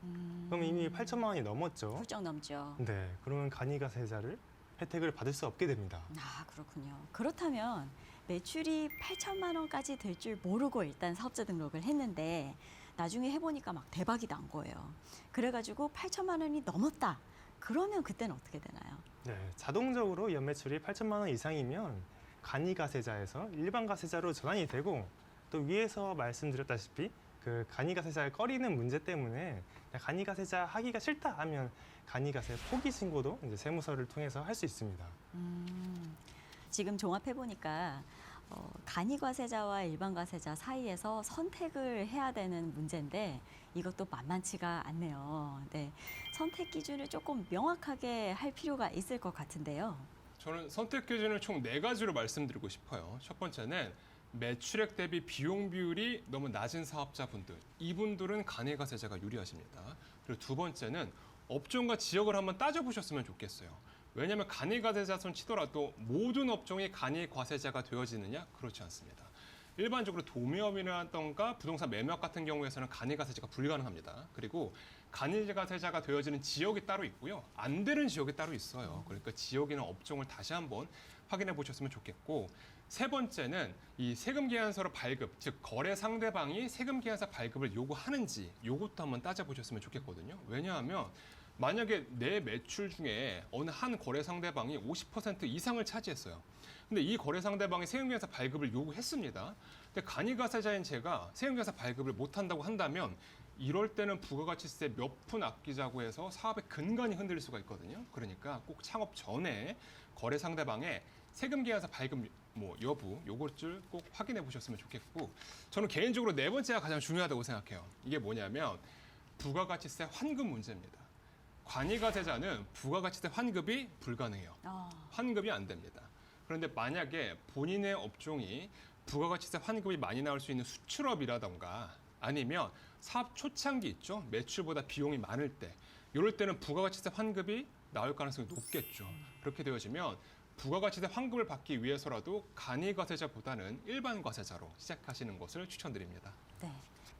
그럼 이미 8천만 원이 넘었죠. 훌쩍 넘죠. 네, 그러면 간이가세자를 혜택을 받을 수 없게 됩니다. 아, 그렇군요. 그렇다면 매출이 8천만 원까지 될 줄 모르고 일단 사업자 등록을 했는데 나중에 해보니까 막 대박이 난 거예요. 그래가지고 8천만 원이 넘었다. 그러면 그때는 어떻게 되나요? 네, 자동적으로 연매출이 8천만 원 이상이면 간이가세자에서 일반가세자로 전환이 되고 또 위에서 말씀드렸다시피 그 간이가세자를 꺼리는 문제 때문에 간이가세자 하기가 싫다 하면 간이가세 포기 신고도 이제 세무서를 통해서 할 수 있습니다. 지금 종합해보니까 간이과세자와 일반과세자 사이에서 선택을 해야 되는 문제인데 이것도 만만치가 않네요. 네, 선택 기준을 조금 명확하게 할 필요가 있을 것 같은데요. 저는 선택 기준을 총 4가지로 말씀드리고 싶어요. 첫 번째는 매출액 대비 비용 비율이 너무 낮은 사업자분들, 이분들은 간이가세자가 유리하십니다. 그리고 두 번째는 업종과 지역을 한번 따져보셨으면 좋겠어요. 왜냐하면 간이과세자 손 치더라도 모든 업종이 간이과세자가 되어지느냐? 그렇지 않습니다. 일반적으로 도매업이라던가 부동산 매매업 같은 경우에서는 간이과세자가 불가능합니다. 그리고 간이과세자가 되어지는 지역이 따로 있고요. 안 되는 지역이 따로 있어요. 그러니까 지역이나 업종을 다시 한번 확인해 보셨으면 좋겠고, 세 번째는 이 세금 계산서로 발급, 즉 거래 상대방이 세금 계산서 발급을 요구하는지 요것도 한번 따져보셨으면 좋겠거든요. 왜냐하면 만약에 내 매출 중에 어느 한 거래 상대방이 50% 이상을 차지했어요. 근데 이 거래 상대방이 세금계산서 발급을 요구했습니다. 근데 간이과세자인 제가 세금계산서 발급을 못한다고 한다면 이럴 때는 부가가치세 몇 푼 아끼자고 해서 사업의 근간이 흔들릴 수가 있거든요. 그러니까 꼭 창업 전에 거래 상대방의 세금계산서 발급 여부 요것을 꼭 확인해 보셨으면 좋겠고, 저는 개인적으로 네 번째가 가장 중요하다고 생각해요. 이게 뭐냐면 부가가치세 환급 문제입니다. 간이과세자는 부가가치세 환급이 불가능해요. 환급이 안 됩니다. 그런데 만약에 본인의 업종이 부가가치세 환급이 많이 나올 수 있는 수출업이라던가 아니면 사업 초창기 있죠. 매출보다 비용이 많을 때 이럴 때는 부가가치세 환급이 나올 가능성이 높겠죠. 그렇게 되어지면 부가가치세 환급을 받기 위해서라도 간이과세자보다는 일반 과세자로 시작하시는 것을 추천드립니다. 네.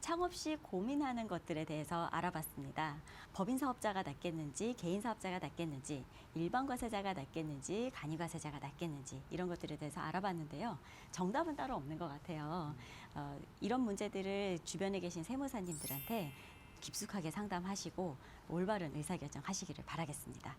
창업 시 고민하는 것들에 대해서 알아봤습니다. 법인 사업자가 낫겠는지, 개인 사업자가 낫겠는지, 일반 과세자가 낫겠는지, 간이과세자가 낫겠는지 이런 것들에 대해서 알아봤는데요. 정답은 따로 없는 것 같아요. 이런 문제들을 주변에 계신 세무사님들한테 깊숙하게 상담하시고 올바른 의사결정 하시기를 바라겠습니다.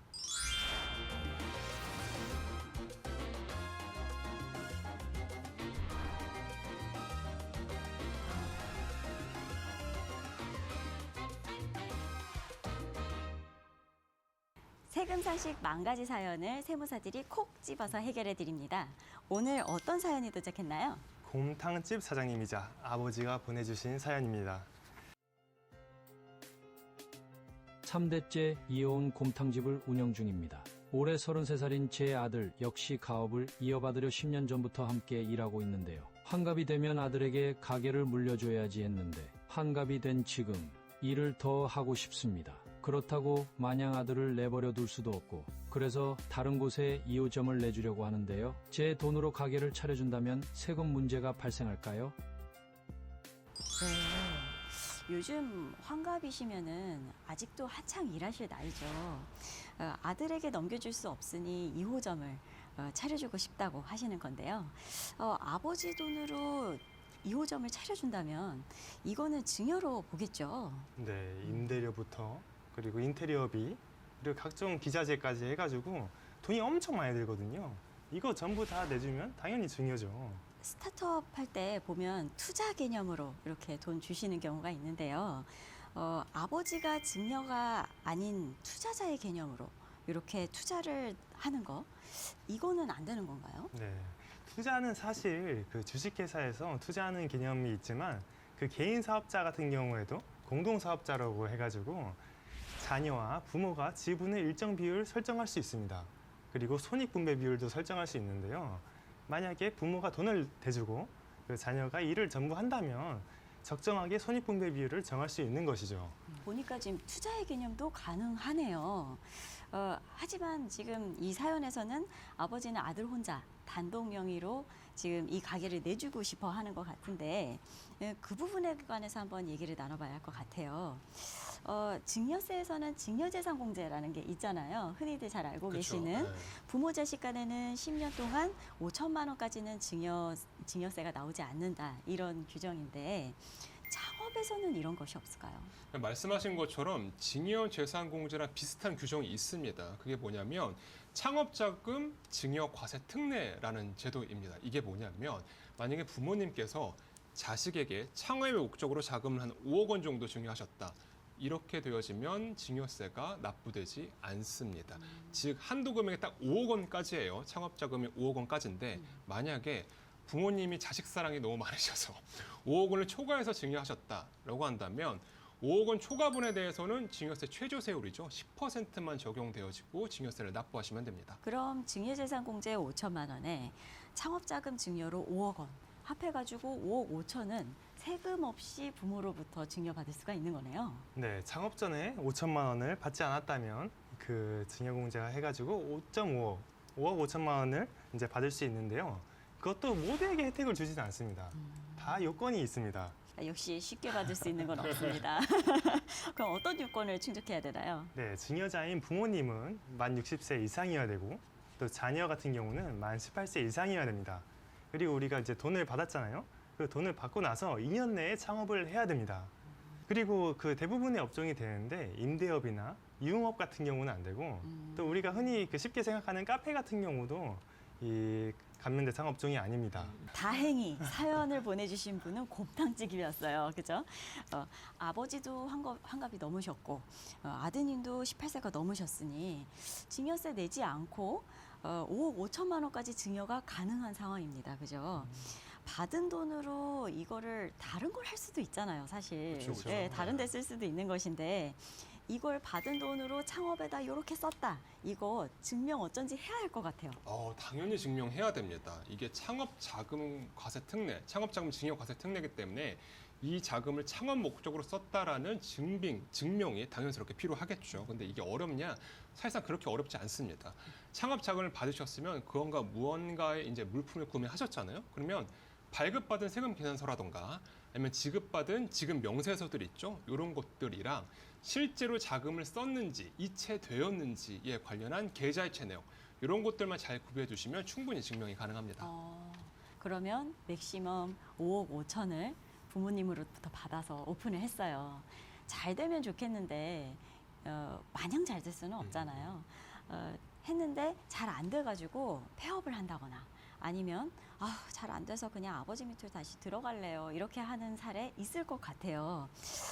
세금 상식 10,000가지 사연을 세무사들이 콕 집어서 해결해 드립니다. 오늘 어떤 사연이 도착했나요? 곰탕집 사장님이자 아버지가 보내주신 사연입니다. 3대째 이어온 곰탕집을 운영 중입니다. 올해 33살인 제 아들 역시 가업을 이어받으려 10년 전부터 함께 일하고 있는데요. 환갑이 되면 아들에게 가게를 물려줘야지 했는데 환갑이 된 지금 일을 더 하고 싶습니다. 그렇다고 마냥 아들을 내버려 둘 수도 없고 그래서 다른 곳에 2호점을 내주려고 하는데요. 제 돈으로 가게를 차려준다면 세금 문제가 발생할까요? 네. 요즘 환갑이시면은 아직도 한창 일하실 나이죠. 아들에게 넘겨줄 수 없으니 2호점을 차려주고 싶다고 하시는 건데요. 아버지 돈으로 2호점을 차려준다면 이거는 증여로 보겠죠. 네, 임대료부터 그리고 인테리어비 그리고 각종 기자재까지 해가지고 돈이 엄청 많이 들거든요. 이거 전부 다 내주면 당연히 증여죠. 스타트업 할 때 보면 투자 개념으로 이렇게 돈 주시는 경우가 있는데요. 아버지가 증여가 아닌 투자자의 개념으로 이렇게 투자를 하는 거, 이거는 안 되는 건가요? 네, 투자는 사실 그 주식회사에서 투자하는 개념이 있지만 그 개인 사업자 같은 경우에도 공동사업자라고 해가지고 자녀와 부모가 지분의 일정 비율 설정할 수 있습니다. 그리고 손익분배 비율도 설정할 수 있는데요. 만약에 부모가 돈을 대주고 그 자녀가 일을 전부 한다면 적정하게 손익분배 비율을 정할 수 있는 것이죠. 보니까 지금 투자의 개념도 가능하네요. 하지만 지금 이 사연에서는 아버지는 아들 혼자 단독 명의로 지금 이 가게를 내주고 싶어 하는 것 같은데 그 부분에 관해서 한번 얘기를 나눠봐야 할 것 같아요. 증여세에서는 증여재산공제라는 게 있잖아요. 흔히들 잘 알고 그쵸? 계시는 네. 부모 자식 간에는 10년 동안 5천만 원까지는 증여세가 나오지 않는다 이런 규정인데 창업에서는 이런 것이 없을까요? 말씀하신 것처럼 증여재산공제랑 비슷한 규정이 있습니다. 그게 뭐냐면 창업자금 증여과세 특례라는 제도입니다. 이게 뭐냐면 만약에 부모님께서 자식에게 창업의 목적으로 자금을 한 5억 원 정도 증여하셨다. 이렇게 되어지면 증여세가 납부되지 않습니다. 즉 한도 금액이 딱 5억 원까지예요. 창업자금이 5억 원까지인데 만약에 부모님이 자식 사랑이 너무 많으셔서 5억 원을 초과해서 증여하셨다라고 한다면 5억 원 초과분에 대해서는 증여세 최저세율이죠. 10%만 적용되어지고 증여세를 납부하시면 됩니다. 그럼 증여재산공제 5천만 원에 창업자금 증여로 5억 원 합해가지고 5억 5천은 세금 없이 부모로부터 증여받을 수가 있는 거네요. 네, 창업 전에 5천만 원을 받지 않았다면 그 증여공제가 해가지고 5.5억, 5억 5천만 원을 이제 받을 수 있는데요. 그것도 모두에게 혜택을 주지는 않습니다. 다 요건이 있습니다. 역시 쉽게 받을 수 있는 건 없습니다. 그럼 어떤 요건을 충족해야 되나요? 네, 증여자인 부모님은 만 60세 이상이어야 되고 또 자녀 같은 경우는 만 18세 이상이어야 됩니다. 그리고 우리가 이제 돈을 받았잖아요. 그 돈을 받고 나서 2년 내에 창업을 해야 됩니다. 그리고 그 대부분의 업종이 되는데 임대업이나 유흥업 같은 경우는 안 되고 또 우리가 흔히 그 쉽게 생각하는 카페 같은 경우도 이 감면대상 업종이 아닙니다. 다행히 사연을 보내주신 분은 곰탕찌개였어요. 그죠? 아버지도 환갑이 넘으셨고 아드님도 18세가 넘으셨으니 증여세 내지 않고 5억 5천만 원까지 증여가 가능한 상황입니다. 그죠? 받은 돈으로 이거를 다른 걸 할 수도 있잖아요, 사실. 그쵸, 그쵸. 네, 다른 데 쓸 수도 있는 것인데 이걸 받은 돈으로 창업에다 이렇게 썼다. 이거 증명 어쩐지 해야 할 것 같아요. 당연히 증명해야 됩니다. 이게 창업자금 과세 특례, 창업자금 증여 과세 특례이기 때문에 이 자금을 창업 목적으로 썼다라는 증명이 당연스럽게 필요하겠죠. 근데 이게 어렵냐? 사실상 그렇게 어렵지 않습니다. 창업 자금을 받으셨으면 그건가 무언가의 이제 물품을 구매하셨잖아요. 그러면 발급받은 세금 계산서라던가 아니면 지급받은 지급 명세서들 있죠. 이런 것들이랑 실제로 자금을 썼는지 이체되었는지에 관련한 계좌이체 내용 이런 것들만 잘 구비해 두시면 충분히 증명이 가능합니다. 그러면 맥시멈 5억 5천을 부모님으로부터 받아서 오픈을 했어요. 잘 되면 좋겠는데 마냥 잘 될 수는 없잖아요. 했는데 잘 안 돼가지고 폐업을 한다거나 아니면 잘 안 돼서 그냥 아버지 밑으로 다시 들어갈래요. 이렇게 하는 사례 있을 것 같아요.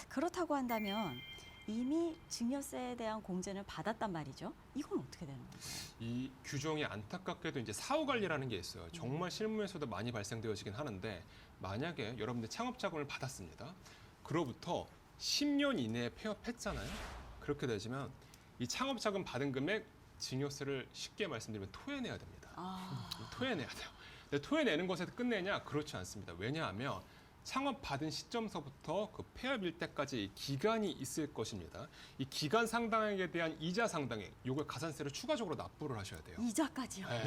그렇다고 한다면 이미 증여세에 대한 공제는 받았단 말이죠. 이건 어떻게 되는 건가요? 이 규정이 안타깝게도 이제 사후관리라는 게 있어요. 정말 실무에서도 많이 발생되어지긴 하는데 만약에 여러분들 창업 자금을 받았습니다. 그로부터 10년 이내에 폐업했잖아요. 그렇게 되지만 이 창업 자금 받은 금액 증여세를 쉽게 말씀드리면 토해내야 됩니다. 토해내야 돼요. 근데 토해내는 것에 끝내냐? 그렇지 않습니다. 왜냐하면 창업 받은 시점서부터 그 폐업일 때까지 기간이 있을 것입니다. 이 기간 상당액에 대한 이자 상당액, 이걸 가산세를 추가적으로 납부를 하셔야 돼요. 이자까지요? 네.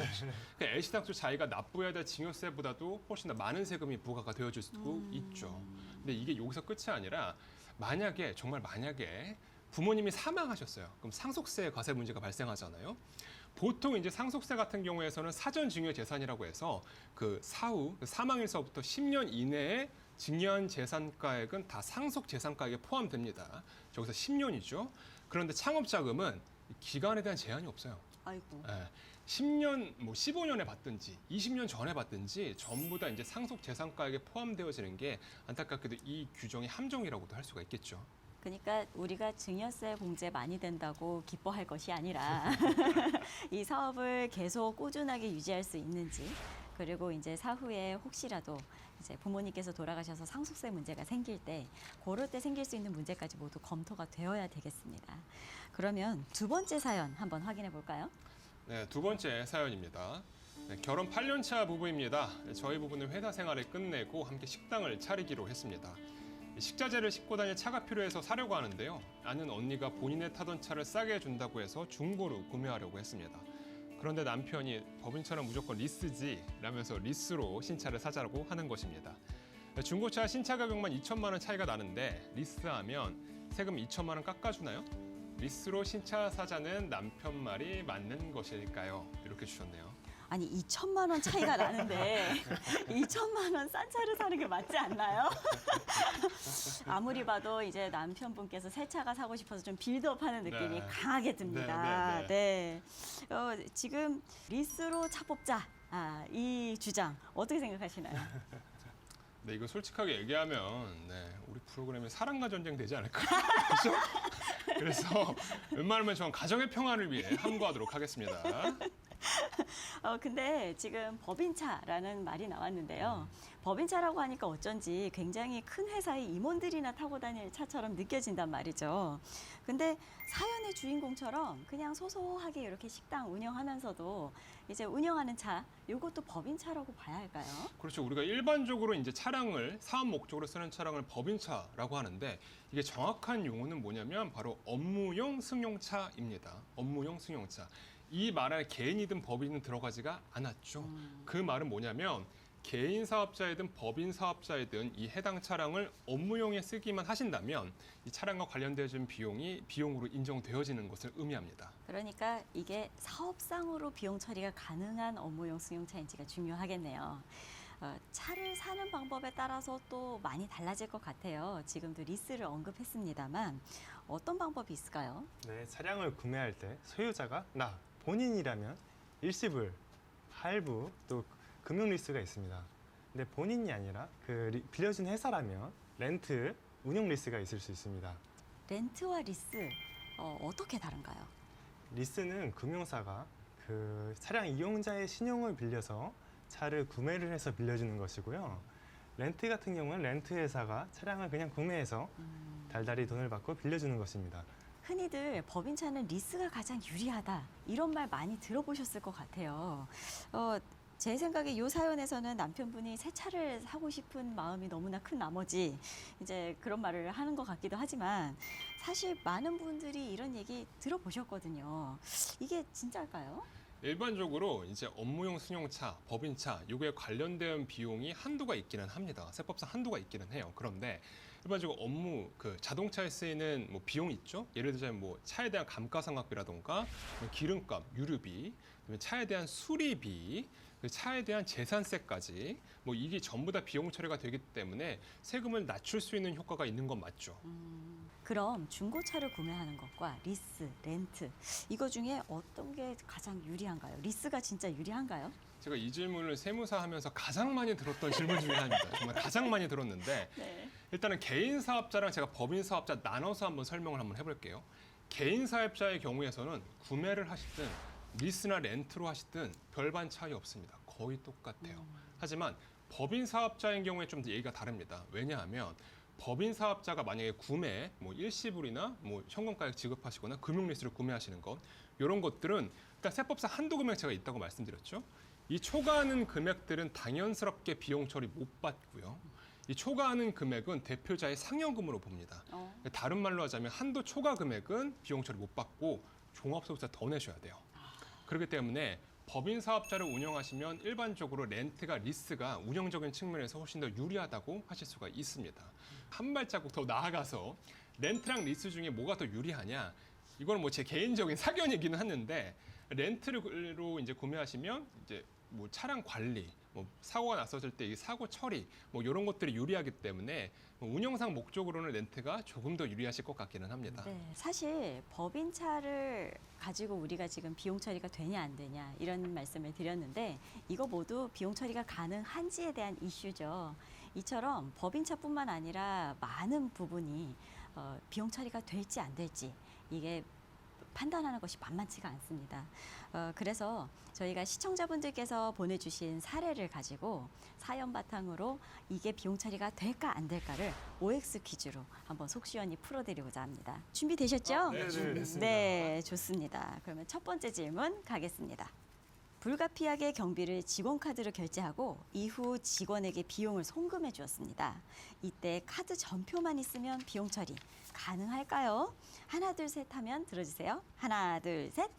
그러니까 애시당초 자기가 납부해야 될 증여세보다도 훨씬 더 많은 세금이 부과가 되어질 수도 있죠. 근데 이게 여기서 끝이 아니라 만약에 정말 만약에 부모님이 사망하셨어요. 그럼 상속세 과세 문제가 발생하잖아요. 보통 이제 상속세 같은 경우에서는 사전 증여 재산이라고 해서 그 사후 사망일서부터 10년 이내에 증여한 재산가액은 다 상속 재산가액에 포함됩니다. 저기서 10년이죠. 그런데 창업 자금은 기간에 대한 제한이 없어요. 아이고. 10년, 15년에 받든지 20년 전에 받든지 전부 다 이제 상속 재산가액에 포함되어지는 게 안타깝게도 이 규정의 함정이라고도 할 수가 있겠죠. 그러니까 우리가 증여세 공제 많이 된다고 기뻐할 것이 아니라 이 사업을 계속 꾸준하게 유지할 수 있는지 그리고 이제 사후에 혹시라도 이제 부모님께서 돌아가셔서 상속세 문제가 생길 때 그럴 때 생길 수 있는 문제까지 모두 검토가 되어야 되겠습니다. 그러면 두 번째 사연 한번 확인해 볼까요? 네, 두 번째 사연입니다. 네, 결혼 8년 차 부부입니다. 저희 부부는 회사 생활을 끝내고 함께 식당을 차리기로 했습니다. 식자재를 싣고 다닐 차가 필요해서 사려고 하는데요. 아는 언니가 본인의 타던 차를 싸게 해준다고 해서 중고로 구매하려고 했습니다. 그런데 남편이 법인차는 무조건 리스지 라면서 리스로 신차를 사자라고 하는 것입니다. 중고차 신차 가격만 2천만 원 차이가 나는데 리스하면 세금 2천만 원 깎아주나요? 리스로 신차 사자는 남편 말이 맞는 것일까요? 이렇게 주셨네요. 아니 2천만 원 차이가 나는데 2천만 원 싼 차를 사는 게 맞지 않나요? 아무리 봐도 이제 남편분께서 새 차가 사고 싶어서 좀 빌드업하는 느낌이 네. 강하게 듭니다. 네, 네. 지금 리스로 차 뽑자. 이 주장 어떻게 생각하시나요? 네, 이거 솔직하게 얘기하면 우리 프로그램에 사랑과 전쟁 되지 않을까? 그렇죠? 그래서 웬만하면 전 가정의 평화를 위해 함구하도록 하겠습니다. 근데 지금 법인차라는 말이 나왔는데요. 법인차라고 하니까 어쩐지 굉장히 큰 회사의 임원들이나 타고 다닐 차처럼 느껴진단 말이죠. 근데 사연의 주인공처럼 그냥 소소하게 이렇게 식당 운영하면서도 이제 운영하는 차, 이것도 법인차라고 봐야 할까요? 그렇죠. 우리가 일반적으로 이제 차량을 사업 목적으로 쓰는 차량을 법인차라고 하는데 이게 정확한 용어는 뭐냐면 바로 업무용 승용차입니다. 업무용 승용차. 이 말 안에 개인이든 법인은 들어가지가 않았죠. 그 말은 뭐냐면 개인 사업자이든 법인 사업자이든 이 해당 차량을 업무용에 쓰기만 하신다면 이 차량과 관련된 비용이 비용으로 인정되어지는 것을 의미합니다. 그러니까 이게 사업상으로 비용 처리가 가능한 업무용 승용차인지가 중요하겠네요. 차를 사는 방법에 따라서 또 많이 달라질 것 같아요. 지금도 리스를 언급했습니다만 어떤 방법이 있을까요? 네, 차량을 구매할 때 소유자가 나 본인이라면 일시불, 할부, 또 금융 리스가 있습니다. 근데 본인이 아니라 빌려준 회사라면 렌트, 운영 리스가 있을 수 있습니다. 렌트와 리스 어떻게 다른가요? 리스는 금융사가 그 차량 이용자의 신용을 빌려서 차를 구매를 해서 빌려주는 것이고요. 렌트 같은 경우는 렌트 회사가 차량을 그냥 구매해서 달달이 돈을 받고 빌려주는 것입니다. 흔히들 법인차는 리스가 가장 유리하다 이런 말 많이 들어보셨을 것 같아요. 제 생각에 이 사연에서는 남편분이 새 차를 사고 싶은 마음이 너무나 큰 나머지 이제 그런 말을 하는 것 같기도 하지만 사실 많은 분들이 이런 얘기 들어보셨거든요. 이게 진짜일까요? 일반적으로 이제 업무용 승용차, 법인차 요거에 관련된 비용이 한도가 있기는 합니다. 세법상 한도가 있기는 해요. 그런데 일반적으로 업무 자동차에 쓰이는 뭐 비용이 있죠. 예를 들자면 뭐 차에 대한 감가상각비라던가 뭐 기름값, 유류비, 그다음에 차에 대한 수리비, 차에 대한 재산세까지 뭐 이게 전부 다 비용 처리가 되기 때문에 세금을 낮출 수 있는 효과가 있는 건 맞죠. 그럼 중고차를 구매하는 것과 리스, 렌트 이거 중에 어떤 게 가장 유리한가요? 리스가 진짜 유리한가요? 제가 이 질문을 세무사 하면서 가장 많이 들었던 질문 중에 하나입니다. 정말 가장 많이 들었는데 네. 일단은 개인 사업자랑 제가 법인 사업자 나눠서 한번 설명을 한번 해볼게요. 개인 사업자의 경우에서는 구매를 하시든 리스나 렌트로 하시든 별반 차이 없습니다. 거의 똑같아요. 하지만 법인 사업자인 경우에 좀 더 얘기가 다릅니다. 왜냐하면 법인 사업자가 만약에 구매, 뭐 일시불이나 뭐 현금가액 지급하시거나 금융리스를 구매하시는 것 이런 것들은 일단 세법상 한도 금액차가 있다고 말씀드렸죠. 이 초과하는 금액들은 당연스럽게 비용 처리 못 받고요. 이 초과하는 금액은 대표자의 상여금으로 봅니다. 다른 말로 하자면 한도 초과 금액은 비용 처리 못 받고 종합소득세 더 내셔야 돼요. 그렇기 때문에 법인 사업자를 운영하시면 일반적으로 렌트가 리스가 운영적인 측면에서 훨씬 더 유리하다고 하실 수가 있습니다. 한 발자국 더 나아가서 렌트랑 리스 중에 뭐가 더 유리하냐? 이거는 뭐 제 개인적인 사견이기는 하는데 렌트로 이제 구매하시면 이제 뭐 차량 관리, 뭐 사고가 났었을 때 이 사고 처리, 뭐 이런 것들이 유리하기 때문에 운영상 목적으로는 렌트가 조금 더 유리하실 것 같기는 합니다. 네, 사실 법인차를 가지고 우리가 지금 비용 처리가 되냐 안 되냐 이런 말씀을 드렸는데 이거 모두 비용 처리가 가능한지에 대한 이슈죠. 이처럼 법인차뿐만 아니라 많은 부분이 비용 처리가 될지 안 될지 이게 판단하는 것이 만만치가 않습니다. 그래서 저희가 시청자분들께서 보내주신 사례를 가지고 사연 바탕으로 이게 비용 처리가 될까 안 될까를 OX 퀴즈로 한번 속 시원히 풀어드리고자 합니다. 준비되셨죠? 네, 준비됐습니다. 네, 좋습니다. 그러면 첫 번째 질문 가겠습니다. 불가피하게 경비를 직원 카드로 결제하고 이후 직원에게 비용을 송금해 주었습니다. 이때 카드 전표만 있으면 비용 처리 가능할까요? 하나, 둘, 셋 하면 들어주세요. 하나, 둘, 셋.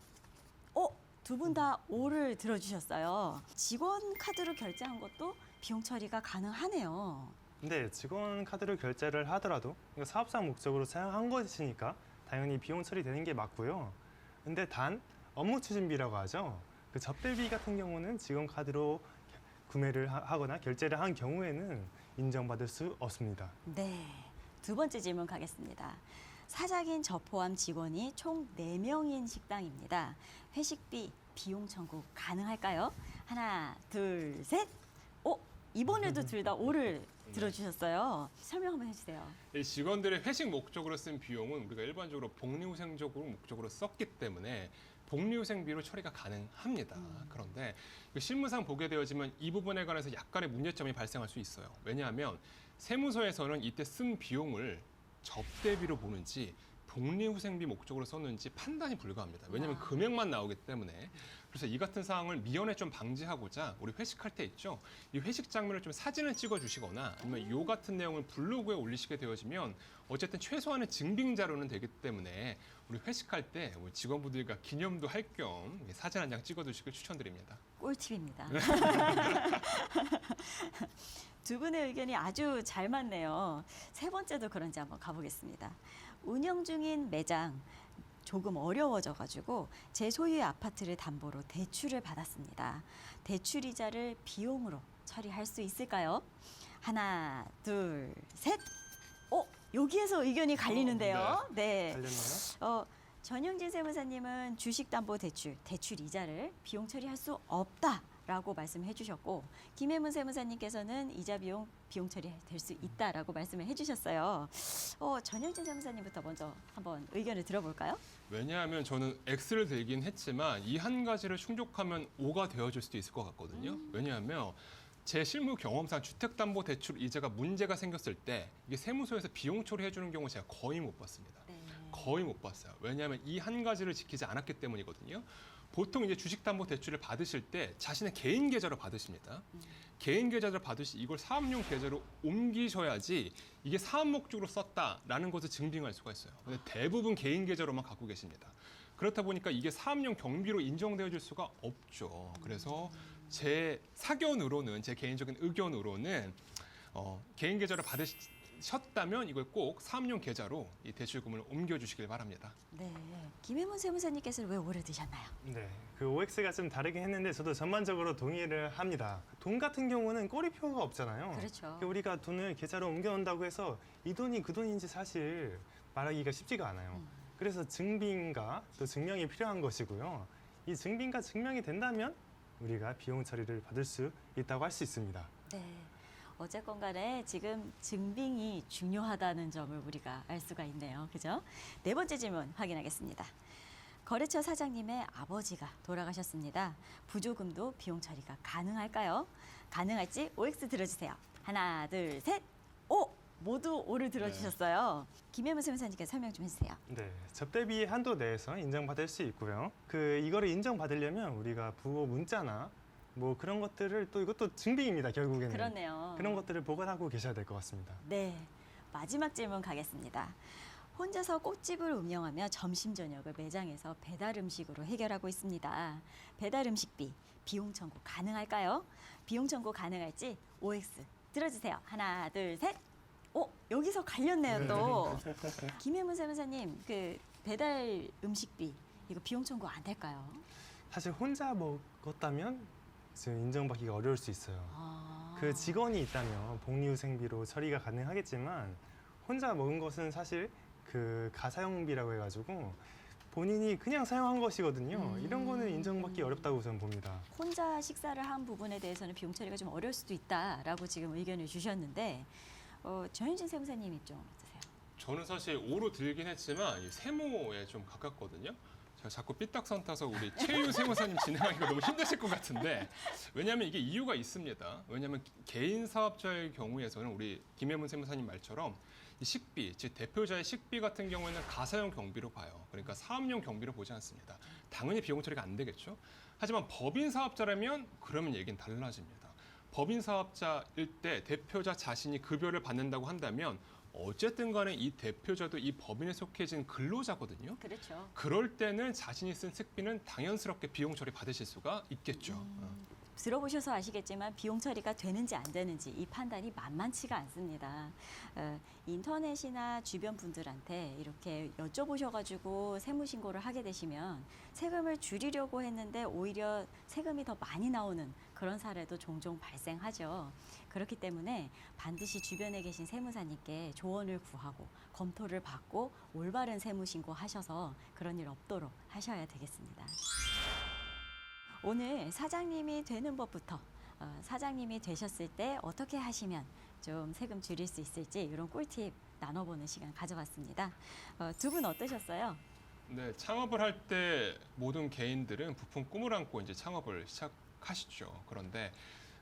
두 분 다 O를 들어주셨어요. 직원 카드로 결제한 것도 비용 처리가 가능하네요. 근데 직원 카드로 결제를 하더라도 이거 사업상 목적으로 사용한 것이니까 당연히 비용 처리되는 게 맞고요. 근데 단 업무 추진비라고 하죠. 그 접대비 같은 경우는 직원 카드로 구매를 하거나 결제를 한 경우에는 인정받을 수 없습니다. 네, 두 번째 질문 가겠습니다. 사장인 저 포함 직원이 총 4명인 식당입니다. 회식비 비용 청구 가능할까요? 하나, 둘, 셋. 이번에도 둘 다 O를 들어주셨어요. 설명 한번 해주세요. 이 직원들의 회식 목적으로 쓴 비용은 우리가 일반적으로 복리후생적으로 목적으로 썼기 때문에 복리후생비로 처리가 가능합니다. 그런데 실무상 보게 되어지면 이 부분에 관해서 약간의 문제점이 발생할 수 있어요. 왜냐하면 세무서에서는 이때 쓴 비용을 접대비로 보는지 복리후생비 목적으로 썼는지 판단이 불가합니다. 왜냐하면 금액만 나오기 때문에. 그래서 이 같은 상황을 미연에 좀 방지하고자 우리 회식할 때 있죠. 이 회식 장면을 좀 사진을 찍어 주시거나 아니면 이 같은 내용을 블로그에 올리시게 되어지면 어쨌든 최소한의 증빙 자료는 되기 때문에 우리 회식할 때 우리 직원분들과 기념도 할 겸 사진 한 장 찍어 두시길 추천드립니다. 꿀팁입니다. 두 분의 의견이 아주 잘 맞네요. 세 번째도 그런지 한번 가보겠습니다. 운영 중인 매장 조금 어려워져가지고 제 소유의 아파트를 담보로 대출을 받았습니다. 대출 이자를 비용으로 처리할 수 있을까요? 하나, 둘, 셋. 여기에서 의견이 갈리는데요. 네. 알렸나요? 전영진 세무사님은 주식담보대출, 대출 이자를 비용 처리할 수 없다라고 말씀해 주셨고 김혜문 세무사님께서는 이자 비용 처리될 수 있다라고 말씀을 해주셨어요. 전영진 세무사님부터 먼저 한번 의견을 들어볼까요? 왜냐하면 저는 X를 들긴 했지만 이 한 가지를 충족하면 O가 되어줄 수도 있을 것 같거든요. 왜냐하면 제 실무 경험상 주택담보대출 이자가 문제가 생겼을 때 이게 세무서에서 비용 처리해주는 경우 제가 거의 못 봤습니다. 네. 거의 못 봤어요. 왜냐하면 이 한 가지를 지키지 않았기 때문이거든요. 보통 이제 주식담보대출을 받으실 때 자신의 개인 계좌로 받으십니다. 개인 계좌로 받으시 이걸 사업용 계좌로 옮기셔야지 이게 사업 목적으로 썼다라는 것을 증빙할 수가 있어요. 근데 대부분 개인 계좌로만 갖고 계십니다. 그렇다 보니까 이게 사업용 경비로 인정되어질 수가 없죠. 그래서 제 사견으로는 제 개인적인 의견으로는 개인 계좌를 받으셨다면 이걸 꼭 사업용 계좌로 이 대출금을 옮겨주시길 바랍니다. 네. 김혜문 세무사님께서는 왜 오래 드셨나요? 네, 그 OX가 좀 다르긴 했는데 저도 전반적으로 동의를 합니다. 돈 같은 경우는 꼬리표가 없잖아요. 그렇죠. 우리가 돈을 계좌로 옮겨놓는다고 해서 이 돈이 그 돈인지 사실 말하기가 쉽지가 않아요. 그래서 증빙과 또 증명이 필요한 것이고요. 이 증빙과 증명이 된다면 우리가 비용 처리를 받을 수 있다고 할 수 있습니다. 네. 어쨌건 간에 지금 증빙이 중요하다는 점을 우리가 알 수가 있네요. 그죠? 네 번째 질문 확인하겠습니다. 거래처 사장님의 아버지가 돌아가셨습니다. 부조금도 비용 처리가 가능할까요? 가능할지 OX 들어주세요. 하나, 둘, 셋. 모두 O를 들어주셨어요. 김혜문 세무사님께서 설명 좀 해주세요. 네, 접대비 한도 내에서 인정받을 수 있고요. 이거를 인정받으려면 우리가 부호 문자나 뭐 그런 것들을 또 이것도 증빙입니다. 결국에는. 그렇네요. 그런 것들을 보관하고 계셔야 될 것 같습니다. 네, 마지막 질문 가겠습니다. 혼자서 꽃집을 운영하며 점심 저녁을 매장에서 배달 음식으로 해결하고 있습니다. 배달 음식비 비용 청구 가능할까요? 비용 청구 가능할지 OX 들어주세요. 하나, 둘, 셋. 여기서 갈렸네요 또. 김혜문 세무사님, 그 배달 음식비 이거 비용 청구 안 될까요? 사실 혼자 먹었다면 지금 인정받기가 어려울 수 있어요. 그 직원이 있다면 복리후생비로 처리가 가능하겠지만 혼자 먹은 것은 사실 그 가사용비라고 해가지고 본인이 그냥 사용한 것이거든요. 이런 거는 인정받기 어렵다고 저는 봅니다. 혼자 식사를 한 부분에 대해서는 비용 처리가 좀 어려울 수도 있다라고 지금 의견을 주셨는데 전윤진 세무사님 입장 어떠세요? 저는 사실 O로 들긴 했지만 이 세모에 좀 가깝거든요. 제가 자꾸 삐딱선 타서 우리 최유 세무사님 진행하기가 너무 힘드실 것 같은데 왜냐하면 이게 이유가 있습니다. 왜냐하면 개인 사업자의 경우에서는 우리 김혜문 세무사님 말처럼 이 식비, 즉 대표자의 식비 같은 경우에는 가사용 경비로 봐요. 그러니까 사업용 경비로 보지 않습니다. 당연히 비용 처리가 안 되겠죠. 하지만 법인 사업자라면 그러면 얘기는 달라집니다. 법인 사업자일 때 대표자 자신이 급여를 받는다고 한다면 어쨌든 간에 이 대표자도 이 법인에 속해진 근로자거든요. 그렇죠. 그럴 때는 자신이 쓴 식비는 당연스럽게 비용 처리 받으실 수가 있겠죠. 들어보셔서 아시겠지만 비용 처리가 되는지 안 되는지 이 판단이 만만치가 않습니다. 인터넷이나 주변 분들한테 이렇게 여쭤보셔가지고 세무신고를 하게 되시면 세금을 줄이려고 했는데 오히려 세금이 더 많이 나오는 그런 사례도 종종 발생하죠. 그렇기 때문에 반드시 주변에 계신 세무사님께 조언을 구하고 검토를 받고 올바른 세무신고 하셔서 그런 일 없도록 하셔야 되겠습니다. 오늘 사장님이 되는 법부터 사장님이 되셨을 때 어떻게 하시면 좀 세금 줄일 수 있을지 이런 꿀팁 나눠보는 시간 가져봤습니다. 두 분 어떠셨어요? 네, 창업을 할 때 모든 개인들은 부푼 꿈을 안고 이제 창업을 시작하시죠. 그런데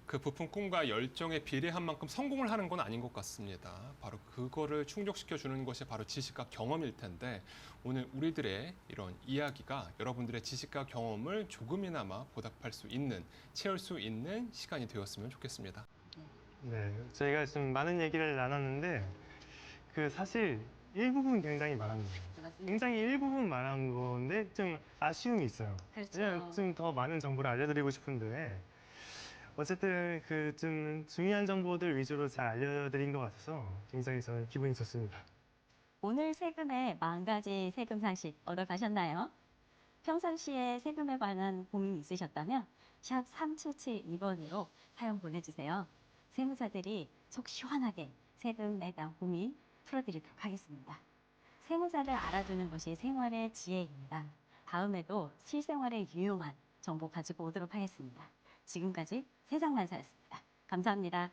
그 부푼 꿈과 열정에 비례한 만큼 성공을 하는 건 아닌 것 같습니다. 바로 그거를 충족시켜 주는 것이 바로 지식과 경험일 텐데 오늘 우리들의 이런 이야기가 여러분들의 지식과 경험을 조금이나마 보답할 수 있는, 채울 수 있는 시간이 되었으면 좋겠습니다. 네, 저희가 좀 많은 얘기를 나눴는데 그 사실 일부분 굉장히 말한 거예요. 굉장히 일부분 말한 건데 좀 아쉬움이 있어요. 그냥 좀 더 많은 정보를 알려드리고 싶은데 어쨌든 그 좀 중요한 정보들 위주로 잘 알려드린 것 같아서 굉장히 저는 기분이 좋습니다. 오늘 세금의 10가지 세금 상식 얻어가셨나요? 평상시에 세금에 관한 고민이 있으셨다면 샵 3772번으로 사연 보내주세요. 세무사들이 속 시원하게 세금에 대한 고민 풀어드리도록 하겠습니다. 세무사를 알아두는 것이 생활의 지혜입니다. 다음에도 실생활에 유용한 정보 가지고 오도록 하겠습니다. 지금까지 세상만사였습니다. 감사합니다.